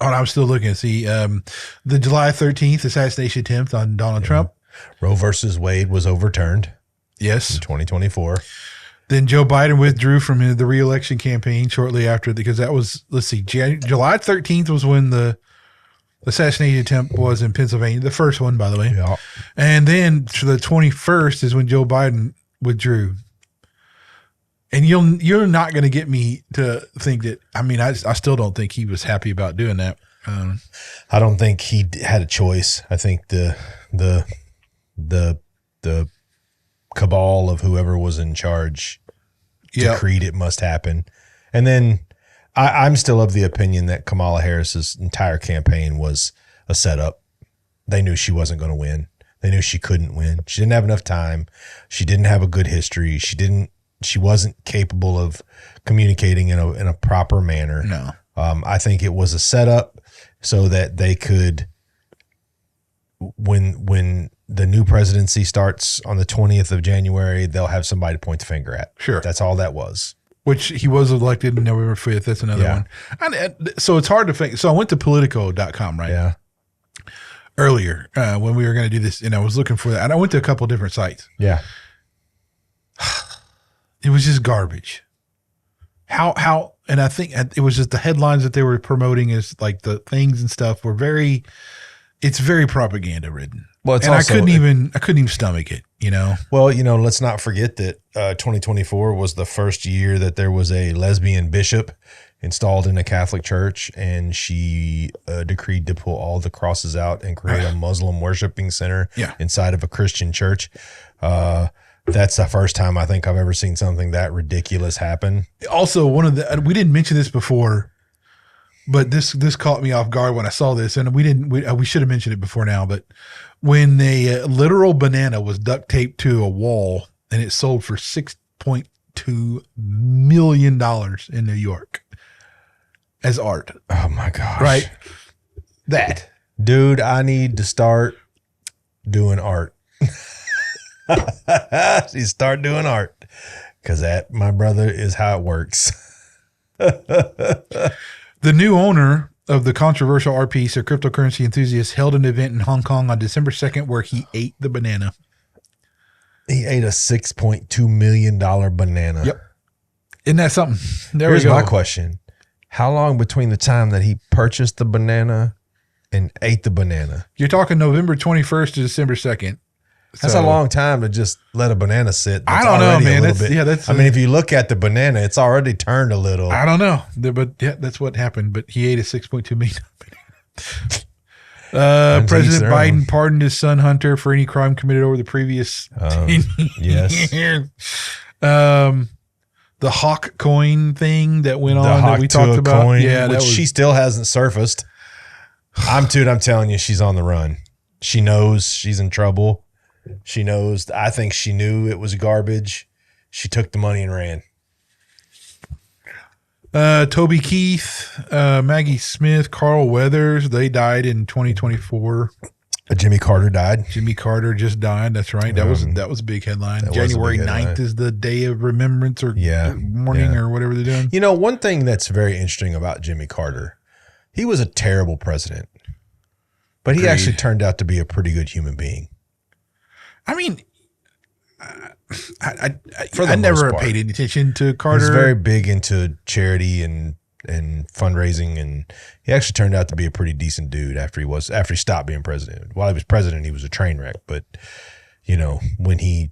And I'm still looking to see the July 13th assassination attempt on Donald Trump. Roe versus Wade was overturned. Yes. In 2024. Then Joe Biden withdrew from the re-election campaign shortly after, because that was, let's see, July 13th was when the assassination attempt was in Pennsylvania, the first one, by the way. Yeah. And then to the 21st is when Joe Biden withdrew. And you're not going to get me to think that. I mean, I still don't think he was happy about doing that. I don't think he had a choice. I think the cabal of whoever was in charge decreed it must happen. And then I'm still of the opinion that Kamala Harris's entire campaign was a setup. They knew she wasn't going to win. They knew she couldn't win. She didn't have enough time. She didn't have a good history. She wasn't capable of communicating in a proper manner. No. I think it was a setup so that they could, when the new presidency starts on the 20th of January, they'll have somebody to point the finger at. Sure. That's all that was. Which he was elected November 5th. That's another one. So it's hard to think. So I went to Politico.com, right? Yeah. Earlier when we were going to do this, and I was looking for that. And I went to a couple different sites. Yeah. It was just garbage. How, and I think it was just the headlines that they were promoting as like the things and stuff were it's very propaganda ridden. Well, it's and also, I couldn't even stomach it, you know? Well, let's not forget that 2024 was the first year that there was a lesbian bishop installed in a Catholic church, and she decreed to pull all the crosses out and create a Muslim worshiping center inside of a Christian church. That's the first time I think I've ever seen something that ridiculous happen. Also, we didn't mention this before, but this caught me off guard when I saw this, and we should have mentioned it before now, but when a literal banana was duct taped to a wall and it sold for $6.2 million in New York as art. Oh my gosh. Right? That. Dude, I need to start doing art. You start doing art, because that, my brother, is how it works. The new owner of the controversial art piece, a cryptocurrency enthusiast, held an event in Hong Kong on December 2nd where he ate the banana. He ate a $6.2 million banana. Yep. Isn't that something? Here's my question. How long between the time that he purchased the banana and ate the banana? You're talking November 21st to December 2nd. That's a long time to just let a banana sit. I don't know, man. I mean, if you look at the banana, it's already turned a little. I don't know, but yeah, that's what happened. But he ate a $6.2 million banana. President Biden pardoned his son Hunter for any crime committed over the previous 10 yes. years. The Hawk coin thing that went on that we talked about, coin, which she still hasn't surfaced. I'm telling you, she's on the run. She knows she's in trouble. She knows. I think she knew it was garbage. She took the money and ran. Toby Keith, Maggie Smith, Carl Weathers, they died in 2024. Jimmy Carter died. Jimmy Carter just died. That's right. That was a big headline. January 9th is the day of remembrance or mourning or whatever they're doing. One thing that's very interesting about Jimmy Carter, he was a terrible president, but he actually turned out to be a pretty good human being. I mean, I never paid any attention to Carter. He's very big into charity and fundraising, and he actually turned out to be a pretty decent dude after he stopped being president. While he was president, he was a train wreck, but when he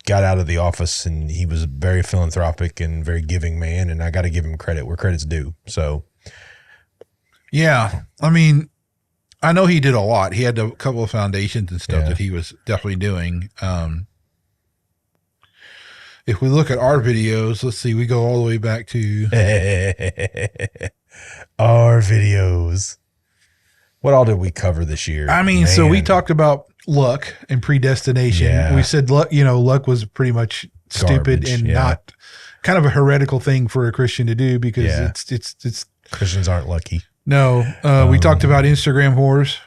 got out of the office, and he was a very philanthropic and very giving man, and I got to give him credit where credit's due. So, yeah, I mean, I know he did a lot. He had a couple of foundations and stuff that he was definitely doing. If we look at our videos, let's see, we go all the way back to our videos. What all did we cover this year? I mean, so we talked about luck and predestination. Yeah. We said luck was pretty much stupid garbage, and not kind of a heretical thing for a Christian to do, because it's Christians aren't lucky. No, we talked about Instagram whores.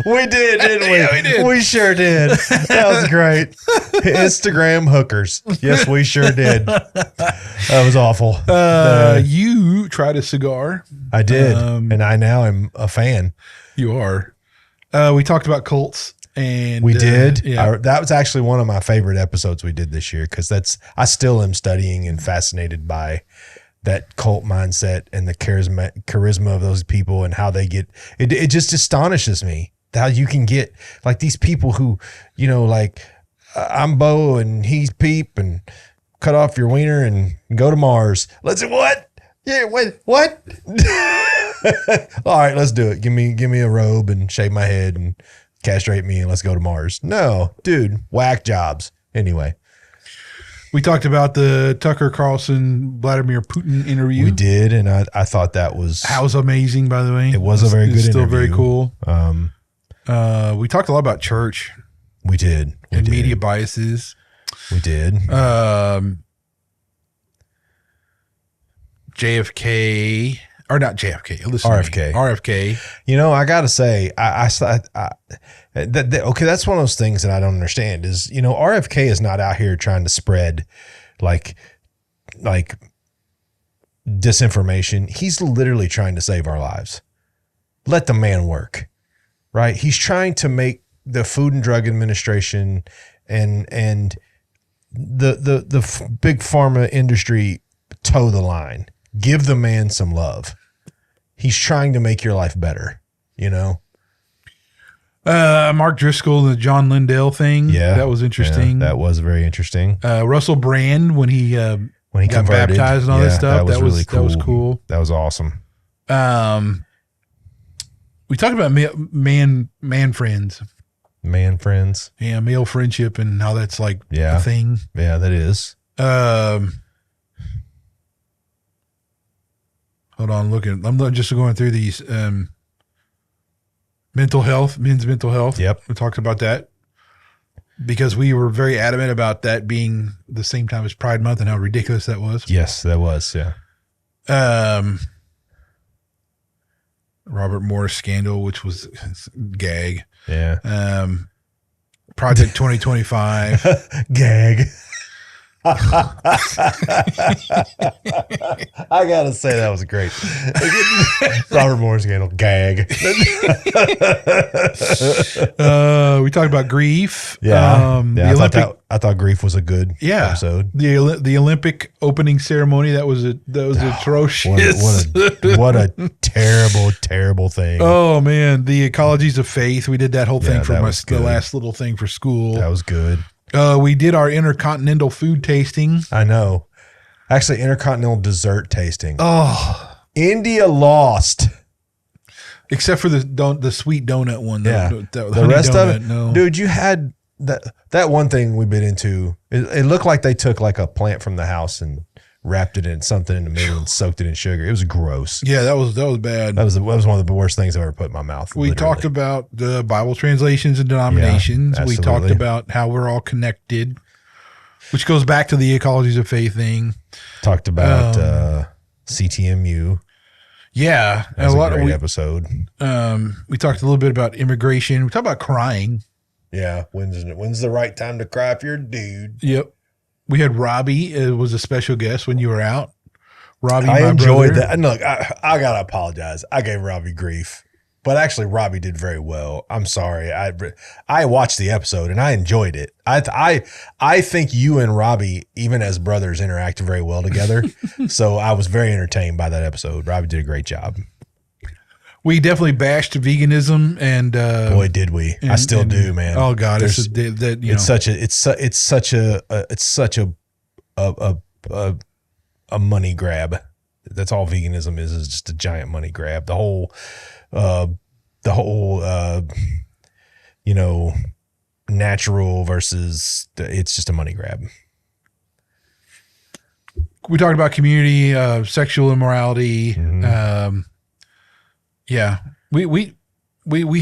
We did, didn't we? Yeah, we did. We sure did. That was great. Instagram hookers. Yes, we sure did. That was awful. You tried a cigar. I did, and I now am a fan. You are. We talked about cults. And We did. Yeah. That was actually one of my favorite episodes we did this year because I still am studying and fascinated by that cult mindset and the charisma of those people and how they get it. It just astonishes me how you can get like these people who, like I'm Bo and he's Peep and cut off your wiener and go to Mars. Let's do what? Yeah, wait, what? All right, let's do it. Give me a robe and shave my head and castrate me and let's go to Mars. No, dude, whack jobs. Anyway. We talked about the Tucker Carlson, Vladimir Putin interview. We did, and I thought that was amazing, by the way. It was a very good still interview. very cool. We talked a lot about church. We did. And media biases. We did. JFK, or not JFK. Listen RFK. RFK. I got to say, okay, that's one of those things that I don't understand is, RFK is not out here trying to spread like disinformation. He's literally trying to save our lives. Let the man work, right? He's trying to make the Food and Drug Administration and the big pharma industry toe the line. Give the man some love. He's trying to make your life better, Mark Driscoll and the John Lindell thing. Yeah. That was interesting. Yeah, that was very interesting. Russell Brand when he got converted, baptized and all that stuff. That was really cool. That was cool. That was awesome. We talked about man friends. Man friends. Yeah, male friendship and how that's like Yeah. a thing. Yeah, that is. Hold on, I'm not just going through these men's mental health. Yep. We talked about that because we were very adamant about that being the same time as Pride Month and how ridiculous that was. Yes, that was. Yeah. Robert Morris scandal, which was gag. Yeah. Project 2025. Gag. I gotta say that was great. Robert Morris scandal. Gag. We talked about grief. Yeah. The I thought grief was a good episode. The Olympic opening ceremony that was atrocious. What a terrible thing. Oh man, the ecologies of faith. We did that whole thing for the last little thing for school. That was good. We did our intercontinental food tasting. I know. Actually, intercontinental dessert tasting. Oh, India lost. Except for the sweet donut one. Yeah. The rest of it, no. Dude, you had that one thing we bit into. It looked like they took like a plant from the house and wrapped it in something in the middle and soaked it in sugar. It was gross. Yeah, that was bad. That was one of the worst things I've ever put in my mouth. We talked about the Bible translations and denominations. Yeah, we talked about how we're all connected, which goes back to the ecologies of faith thing. Talked about CTMU. Yeah, that was a great episode. We talked a little bit about immigration. We talked about crying. Yeah, when's the right time to cry if you're a dude? Yep. We had Robbie. It was a special guest when you were out. Robbie, I enjoyed brother. that. Look, I gotta apologize. I gave Robbie grief, but actually Robbie did very well. I'm sorry. I watched the episode and I enjoyed it. I think you and Robbie, even as brothers, interact very well together. So I was very entertained by that episode. Robbie did a great job. We definitely bashed veganism and boy did we. I still do, man. Oh God, it's such a money grab. That's all veganism is just a giant money grab. The whole natural versus it's just a money grab. We talked about community, sexual immorality. Mm-hmm. Yeah, we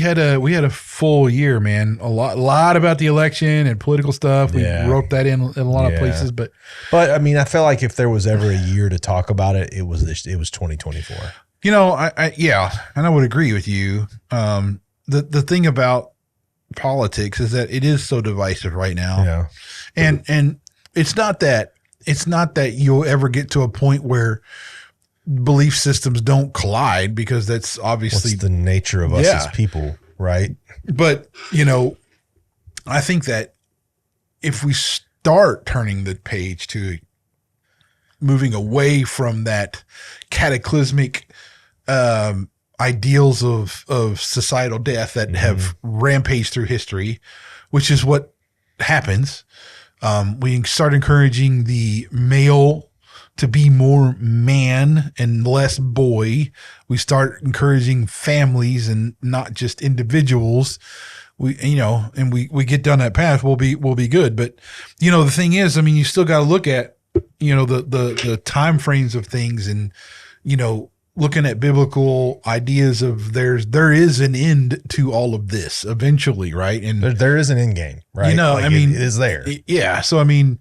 had a full year, man. A lot about the election and political stuff. We wrote that in a lot of places, but I mean, I felt like if there was ever a year to talk about it, it was 2024. And I would agree with you. The thing about politics is that it is so divisive right now. Yeah, and it's not that you'll ever get to a point where belief systems don't collide, because that's obviously the nature of us as people, right? But I think that if we start turning the page to moving away from that cataclysmic ideals of societal death that have rampaged through history, which is what happens. We start encouraging the male to be more man and less boy. We start encouraging families and not just individuals. We get down that path, we'll be good. But the thing is, I mean, you still got to look at the time frames of things, and looking at biblical ideas of there is an end to all of this eventually, right? And there is an end game, right? I mean, it is there. Yeah. So, I mean,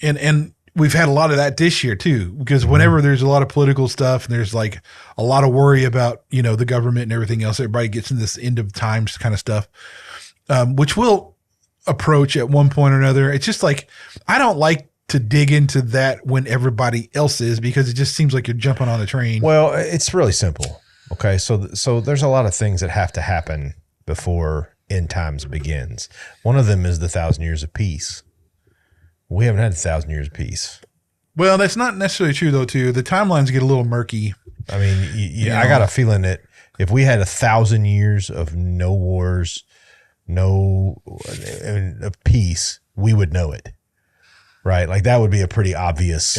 and we've had a lot of that this year too, because whenever there's a lot of political stuff and there's like a lot of worry about, the government and everything else, everybody gets in this end of times kind of stuff, which will approach at one point or another. It's just like, I don't like to dig into that when everybody else is, because it just seems like you're jumping on the train. Well, it's really simple. Okay. So there's a lot of things that have to happen before end times begins. One of them is the 1,000 years of peace. We haven't had 1,000 years of peace. Well, that's not necessarily true though, too. The timelines get a little murky. I mean, I got a feeling that if we had 1,000 years of no wars, of peace, we would know it. Right. Like that would be a pretty obvious,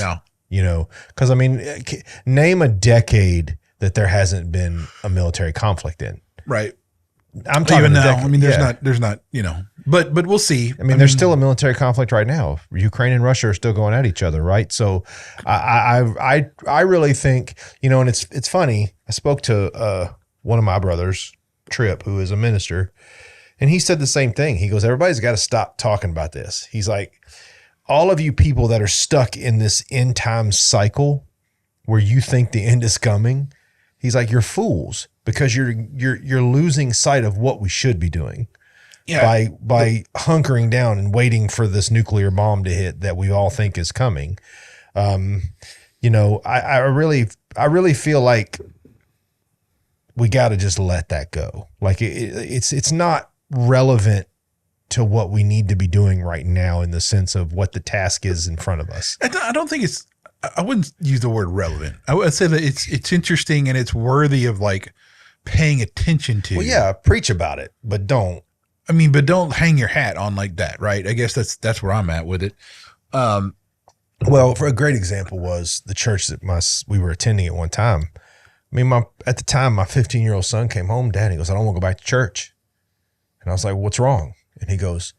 because I mean, name a decade that there hasn't been a military conflict in. Right. I'm talking even now. I mean, there's not, but we'll see. I mean, there's still a military conflict right now. Ukraine and Russia are still going at each other. Right. So I really think, and it's funny. I spoke to one of my brothers, Tripp, who is a minister, and he said the same thing. He goes, everybody's got to stop talking about this. He's like, all of you people that are stuck in this end time cycle where you think the end is coming, he's like, you're fools, because you're losing sight of what we should be doing by hunkering down and waiting for this nuclear bomb to hit that we all think is coming. I really feel like we got to just let that go. Like it's not relevant to what we need to be doing right now in the sense of what the task is in front of us. I don't think I wouldn't use the word relevant. I would say that it's interesting and it's worthy of like paying attention to. Well, yeah, preach about it, but don't. I mean, but don't hang your hat on like that, right? I guess that's where I'm at with it. Well, for a great example was the church that we were attending at one time. I mean, at the time, my 15-year-old son came home, Dad, he goes, I don't want to go back to church. And I was like, what's wrong? And he goes,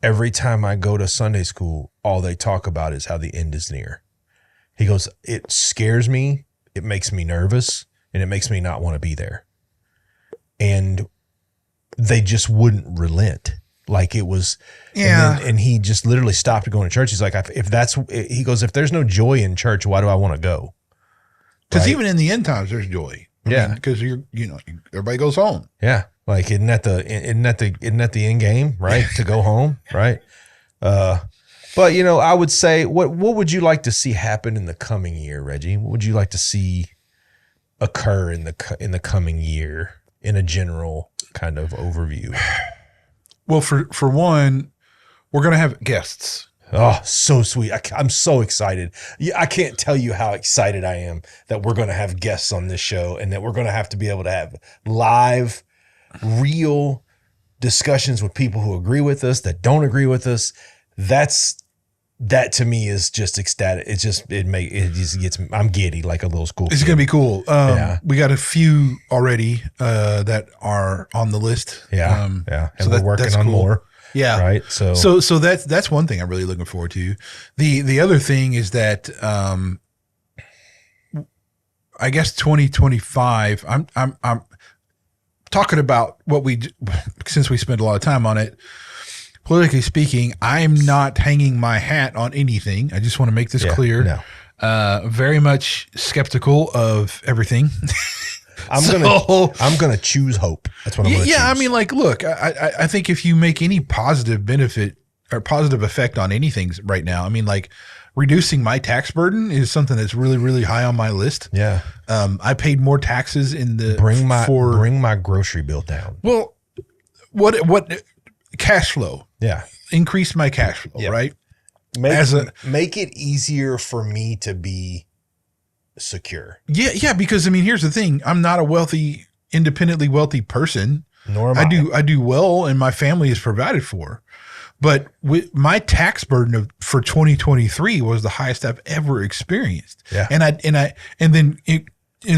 every time I go to Sunday school, all they talk about is how the end is near. He goes, it scares me. It makes me nervous, and it makes me not want to be there. And they just wouldn't relent. Like it was, and he just literally stopped going to church. He's like, he goes, if there's no joy in church, why do I want to go? Because even in the end times, there's joy. Because everybody goes home. Yeah. Like isn't that the end game, right? To go home, right? But I would say, what would you like to see happen in the coming year, Reggie? What would you like to see occur in the coming year in a general kind of overview? Well, for one, we're gonna have guests. Oh, so sweet! I'm so excited. I can't tell you how excited I am that we're gonna have guests on this show, and that we're gonna have to be able to have live, real discussions with people who agree with us, that don't agree with us. That to me is just ecstatic. I'm giddy like a little school kid. It's going to be cool. We got a few already that are on the list. And so we're working on more. Yeah. Right. So that's one thing I'm really looking forward to. The other thing is that I guess 2025. I'm talking about since we spent a lot of time on it. Politically speaking, I'm not hanging my hat on anything. I just want to make this clear. No. Very much skeptical of everything. I'm gonna choose hope. That's what I'm gonna choose. I mean, like, look, I think if you make any positive benefit or positive effect on anything right now, I mean, like, reducing my tax burden is something that's really, really high on my list. Yeah. I paid more taxes in the bring my grocery bill down. Well, what cash flow. Yeah. Increase my cash flow, Yeah. right? Make it easier for me to be secure. Yeah, because I mean, here's the thing. I'm not a independently wealthy person. Nor am I. I do well and my family is provided for. But with my tax burden for 2023 was the highest I've ever experienced. Yeah. And then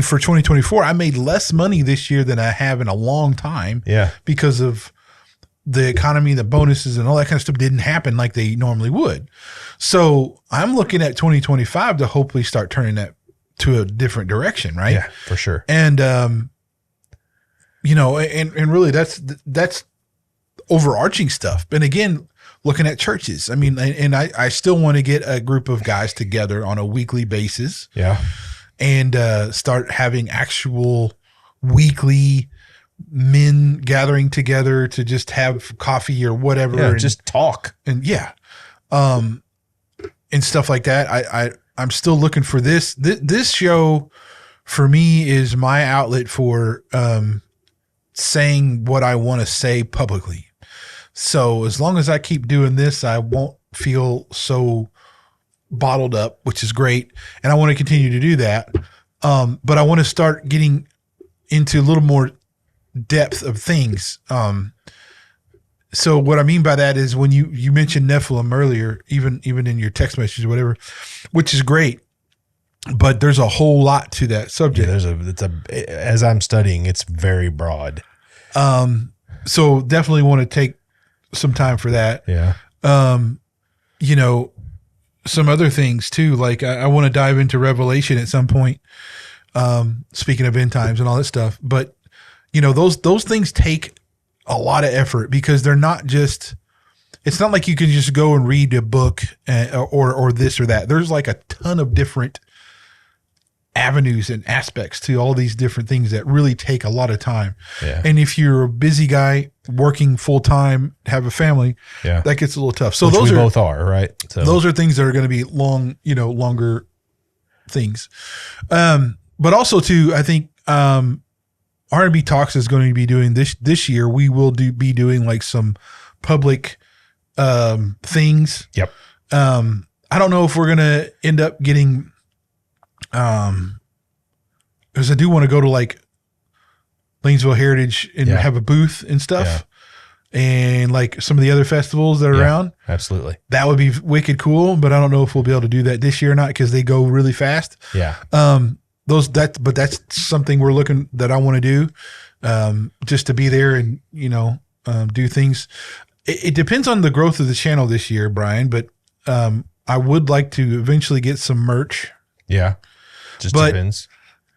for 2024, I made less money this year than I have in a long time. Yeah. Because of the economy, the bonuses and all that kind of stuff didn't happen like they normally would. So I'm looking at 2025 to hopefully start turning that to a different direction. Right. Yeah, for sure. And, you know, and really that's overarching stuff. And again, looking at churches, I mean, and I still want to get a group of guys together on a weekly basis. Yeah. And start having actual weekly men gathering together to just have coffee or whatever. Yeah, and just talk. And and stuff like that. I'm still looking for this. This show for me is my outlet for saying what I want to say publicly. So as long as I keep doing this, I won't feel so bottled up, which is great. And I want to continue to do that. But I want to start getting into a little more depth of things. So what I mean by that is when you mentioned Nephilim earlier, even in your text message or whatever, which is great, but there's a whole lot to that subject. Yeah, as I'm studying, it's very broad. So definitely want to take some time for that. Yeah. You know, some other things too. Like I want to dive into Revelation at some point. Speaking of end times and all that stuff, but you know, those things take a lot of effort because they're not just, it's not like you can just go and read a book or this or that. There's like a ton of different avenues and aspects to all these different things that really take a lot of time. Yeah. And if you're a busy guy working full time, have a family, Yeah. that gets a little tough. So Which those we are both are, right? So those are things that are going to be longer things. But also too, I think, R&B Talks is going to be doing this year. We will be doing like some public, things. Yep. I don't know if we're going to end up getting, because I do want to go to like Lanesville Heritage and Yeah. have a booth and stuff. And like some of the other festivals that are around. Absolutely. That would be wicked cool, but I don't know if we'll be able to do that this year or not because they go really fast. Yeah. But that's something that I want to do, just to be there and, do things. It depends on the growth of the channel this year, Brian, but, I would like to eventually get some merch. Yeah. Just But- depends.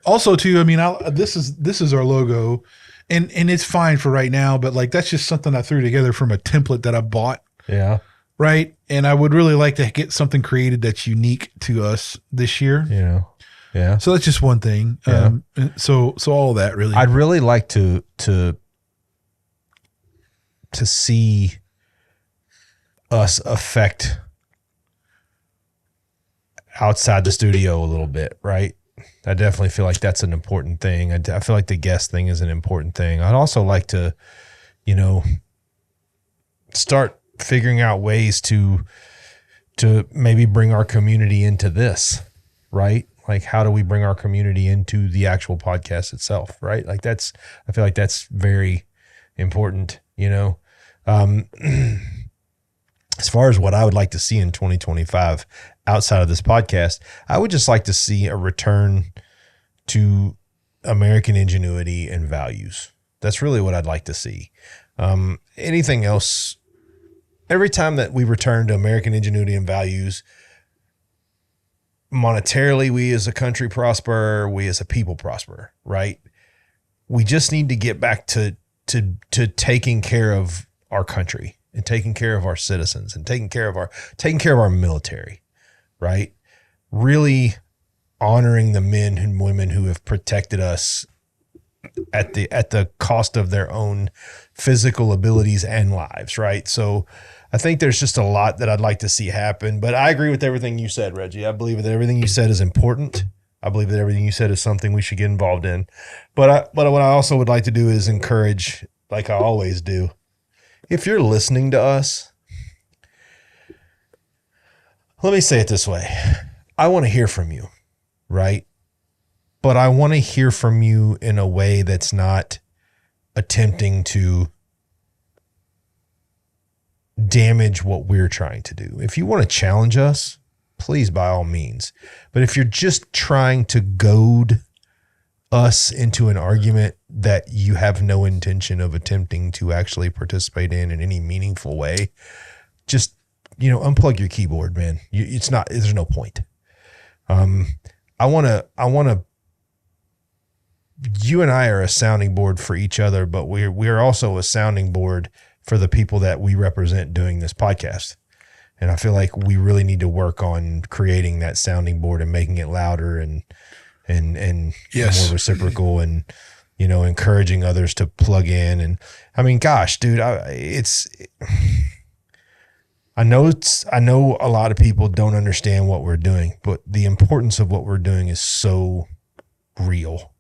Also too, I mean, this is our logo and it's fine for right now, but like, that's just something I threw together from a template that I bought. Yeah. Right. And I would really like to get something created that's unique to us this year. Yeah. So that's just one thing. Yeah. So all that really. I'd really like to see us affect outside the studio a little bit, right? I definitely feel like that's an important thing. I feel like the guest thing is an important thing. I'd also like to, start figuring out ways to maybe bring our community into this, right? Like, how do we bring our community into the actual podcast itself, right? Like I feel like that's very important, As far as what I would like to see in 2025 outside of this podcast, I would just like to see a return to American ingenuity and values. That's really what I'd like to see. Anything else, every time that we return to American ingenuity and values, monetarily, we as a country prosper, we as a people prosper, right? We just need to get back to taking care of our country and taking care of our citizens and taking care of our military, right? Really honoring the men and women who have protected us at the cost of their own physical abilities and lives, right? So I think there's just a lot that I'd like to see happen, but I agree with everything you said, Reggie. I believe that everything you said is important. I believe that everything you said is something we should get involved in. But what I also would like to do is encourage, like I always do, if you're listening to us, let me say it this way. I want to hear from you, right? But I want to hear from you in a way that's not attempting to damage what we're trying to do. If you want to challenge us, please, by all means. But if you're just trying to goad us into an argument that you have no intention of attempting to actually participate in any meaningful way, just, unplug your keyboard, man. There's no point. I want to, you and I are a sounding board for each other, but we're also a sounding board for the people that we represent doing this podcast. And I feel like we really need to work on creating that sounding board and making it louder and yes, more reciprocal and, encouraging others to plug in. And I mean, gosh, dude, I know a lot of people don't understand what we're doing, but the importance of what we're doing is so real.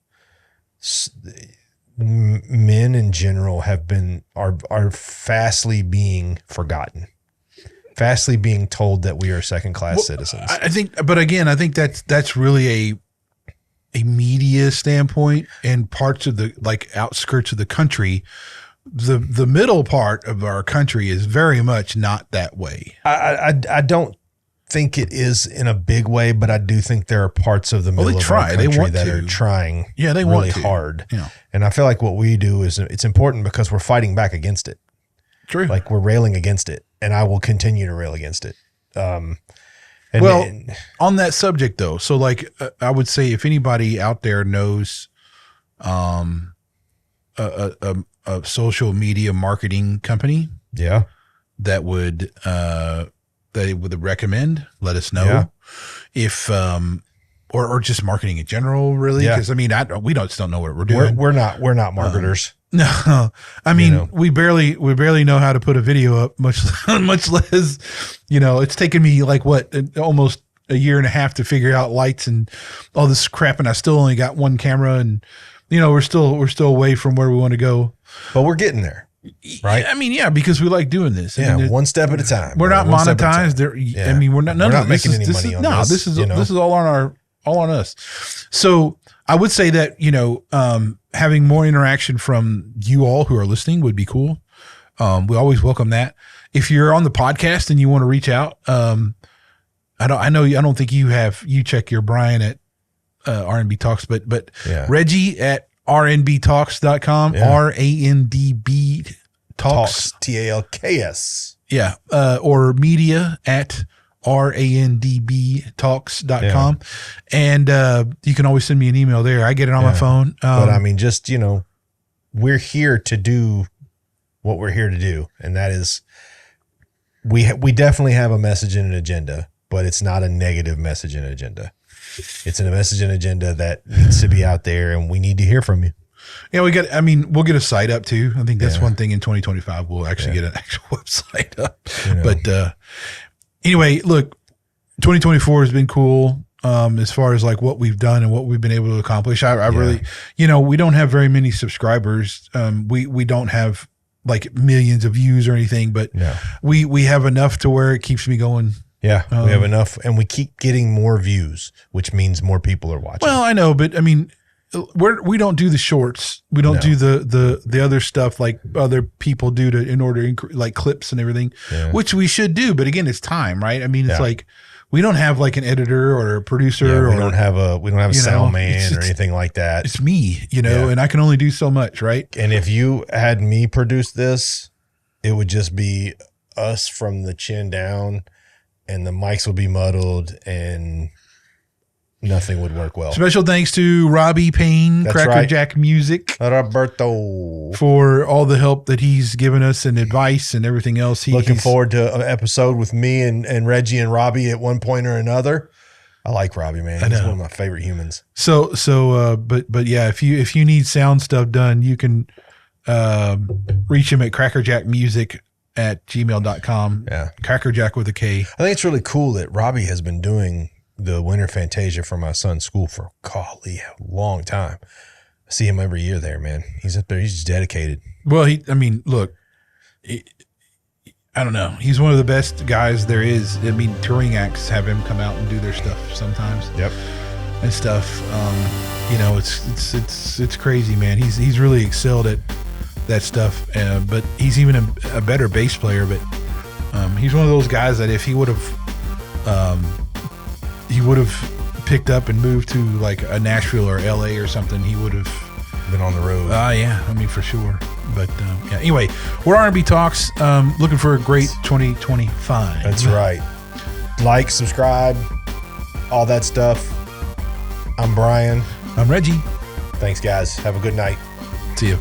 Men in general are fastly being forgotten, fastly being told that we are second-class citizens. I think that's really a media standpoint, and parts of the outskirts of the country. The middle part of our country is very much not that way. I don't think it is in a big way, but I do think there are parts of the middle of our country that are trying really hard. Yeah. And I feel like what we do is it's important because we're fighting back against it. True. Like we're railing against it, and I will continue to rail against it. On that subject though, so I would say if anybody out there knows a social media marketing company that would they would recommend, let us know. If or just marketing in general, really, because I mean we don't know what we're doing. We're not marketers. No, I mean we barely know how to put a video up, much less it's taken me almost a year and a half to figure out lights and all this crap, and I still only got one camera, and we're still away from where we want to go, but we're getting there, right? I mean, because we like doing this. I mean, one step at a time. We're not monetized. I mean, we're not making any money on this. This is all on us. So I would say that having more interaction from you all who are listening would be cool. We always welcome that. If you're on the podcast and you want to reach out, I don't think you check your Brian at R&B Talks, but Reggie at rnbtalks.com, RANDB Talks, TALKS. Yeah. Or media at randbtalks.com. And you can always send me an email there. I get it on my phone. But I mean, just, we're here to do what we're here to do. And that is, we definitely have a message and an agenda, but it's not a negative message and agenda. It's a message and agenda that needs to be out there, and we need to hear from you. Yeah, we'll get a site up too. I think that's one thing in 2025. We'll actually get an actual website up. But anyway, look, 2024 has been cool as far as what we've done and what we've been able to accomplish. I really, we don't have very many subscribers. We don't have millions of views or anything, but we have enough to where it keeps me going. Yeah, we have enough, and we keep getting more views, which means more people are watching. Well, I know, but I mean, we don't do the shorts. We don't do the other stuff like other people do in order to clips and everything, which we should do. But again, it's time, right? I mean, it's we don't have an editor or a producer, we don't have a sound man or anything like that. It's me, and I can only do so much, right? And if you had me produce this, it would just be us from the chin down, and the mics will be muddled, and nothing would work well. Special thanks to Robbie Payne, Cracker Jack Music, Roberto, for all the help that he's given us and advice and everything else. Looking forward to an episode with me and Reggie and Robbie at one point or another. I like Robbie, man. He's one of my favorite humans. But yeah, if you need sound stuff done, you can reach him at crackerjackmusic@gmail.com. Yeah. Crackerjack with a K. I think it's really cool that Robbie has been doing the Winter Fantasia for my son's school for a long time. I see him every year there, man. He's up there. He's just dedicated. Well, look, I don't know. He's one of the best guys there is. I mean, touring acts have him come out and do their stuff sometimes. Yep. And stuff. You know, it's crazy, man. He's really excelled at that stuff. But he's even a better bass player. But he's one of those guys that if he would have picked up and moved to like a Nashville or LA or something, he would have Been on the road. yeah, I mean for sure. But yeah. Anyway, we're R&B Talks. Looking for a great 2025. That's right. Like, subscribe, all that stuff. I'm Brian. I'm Reggie. Thanks, guys. Have a good night. See you.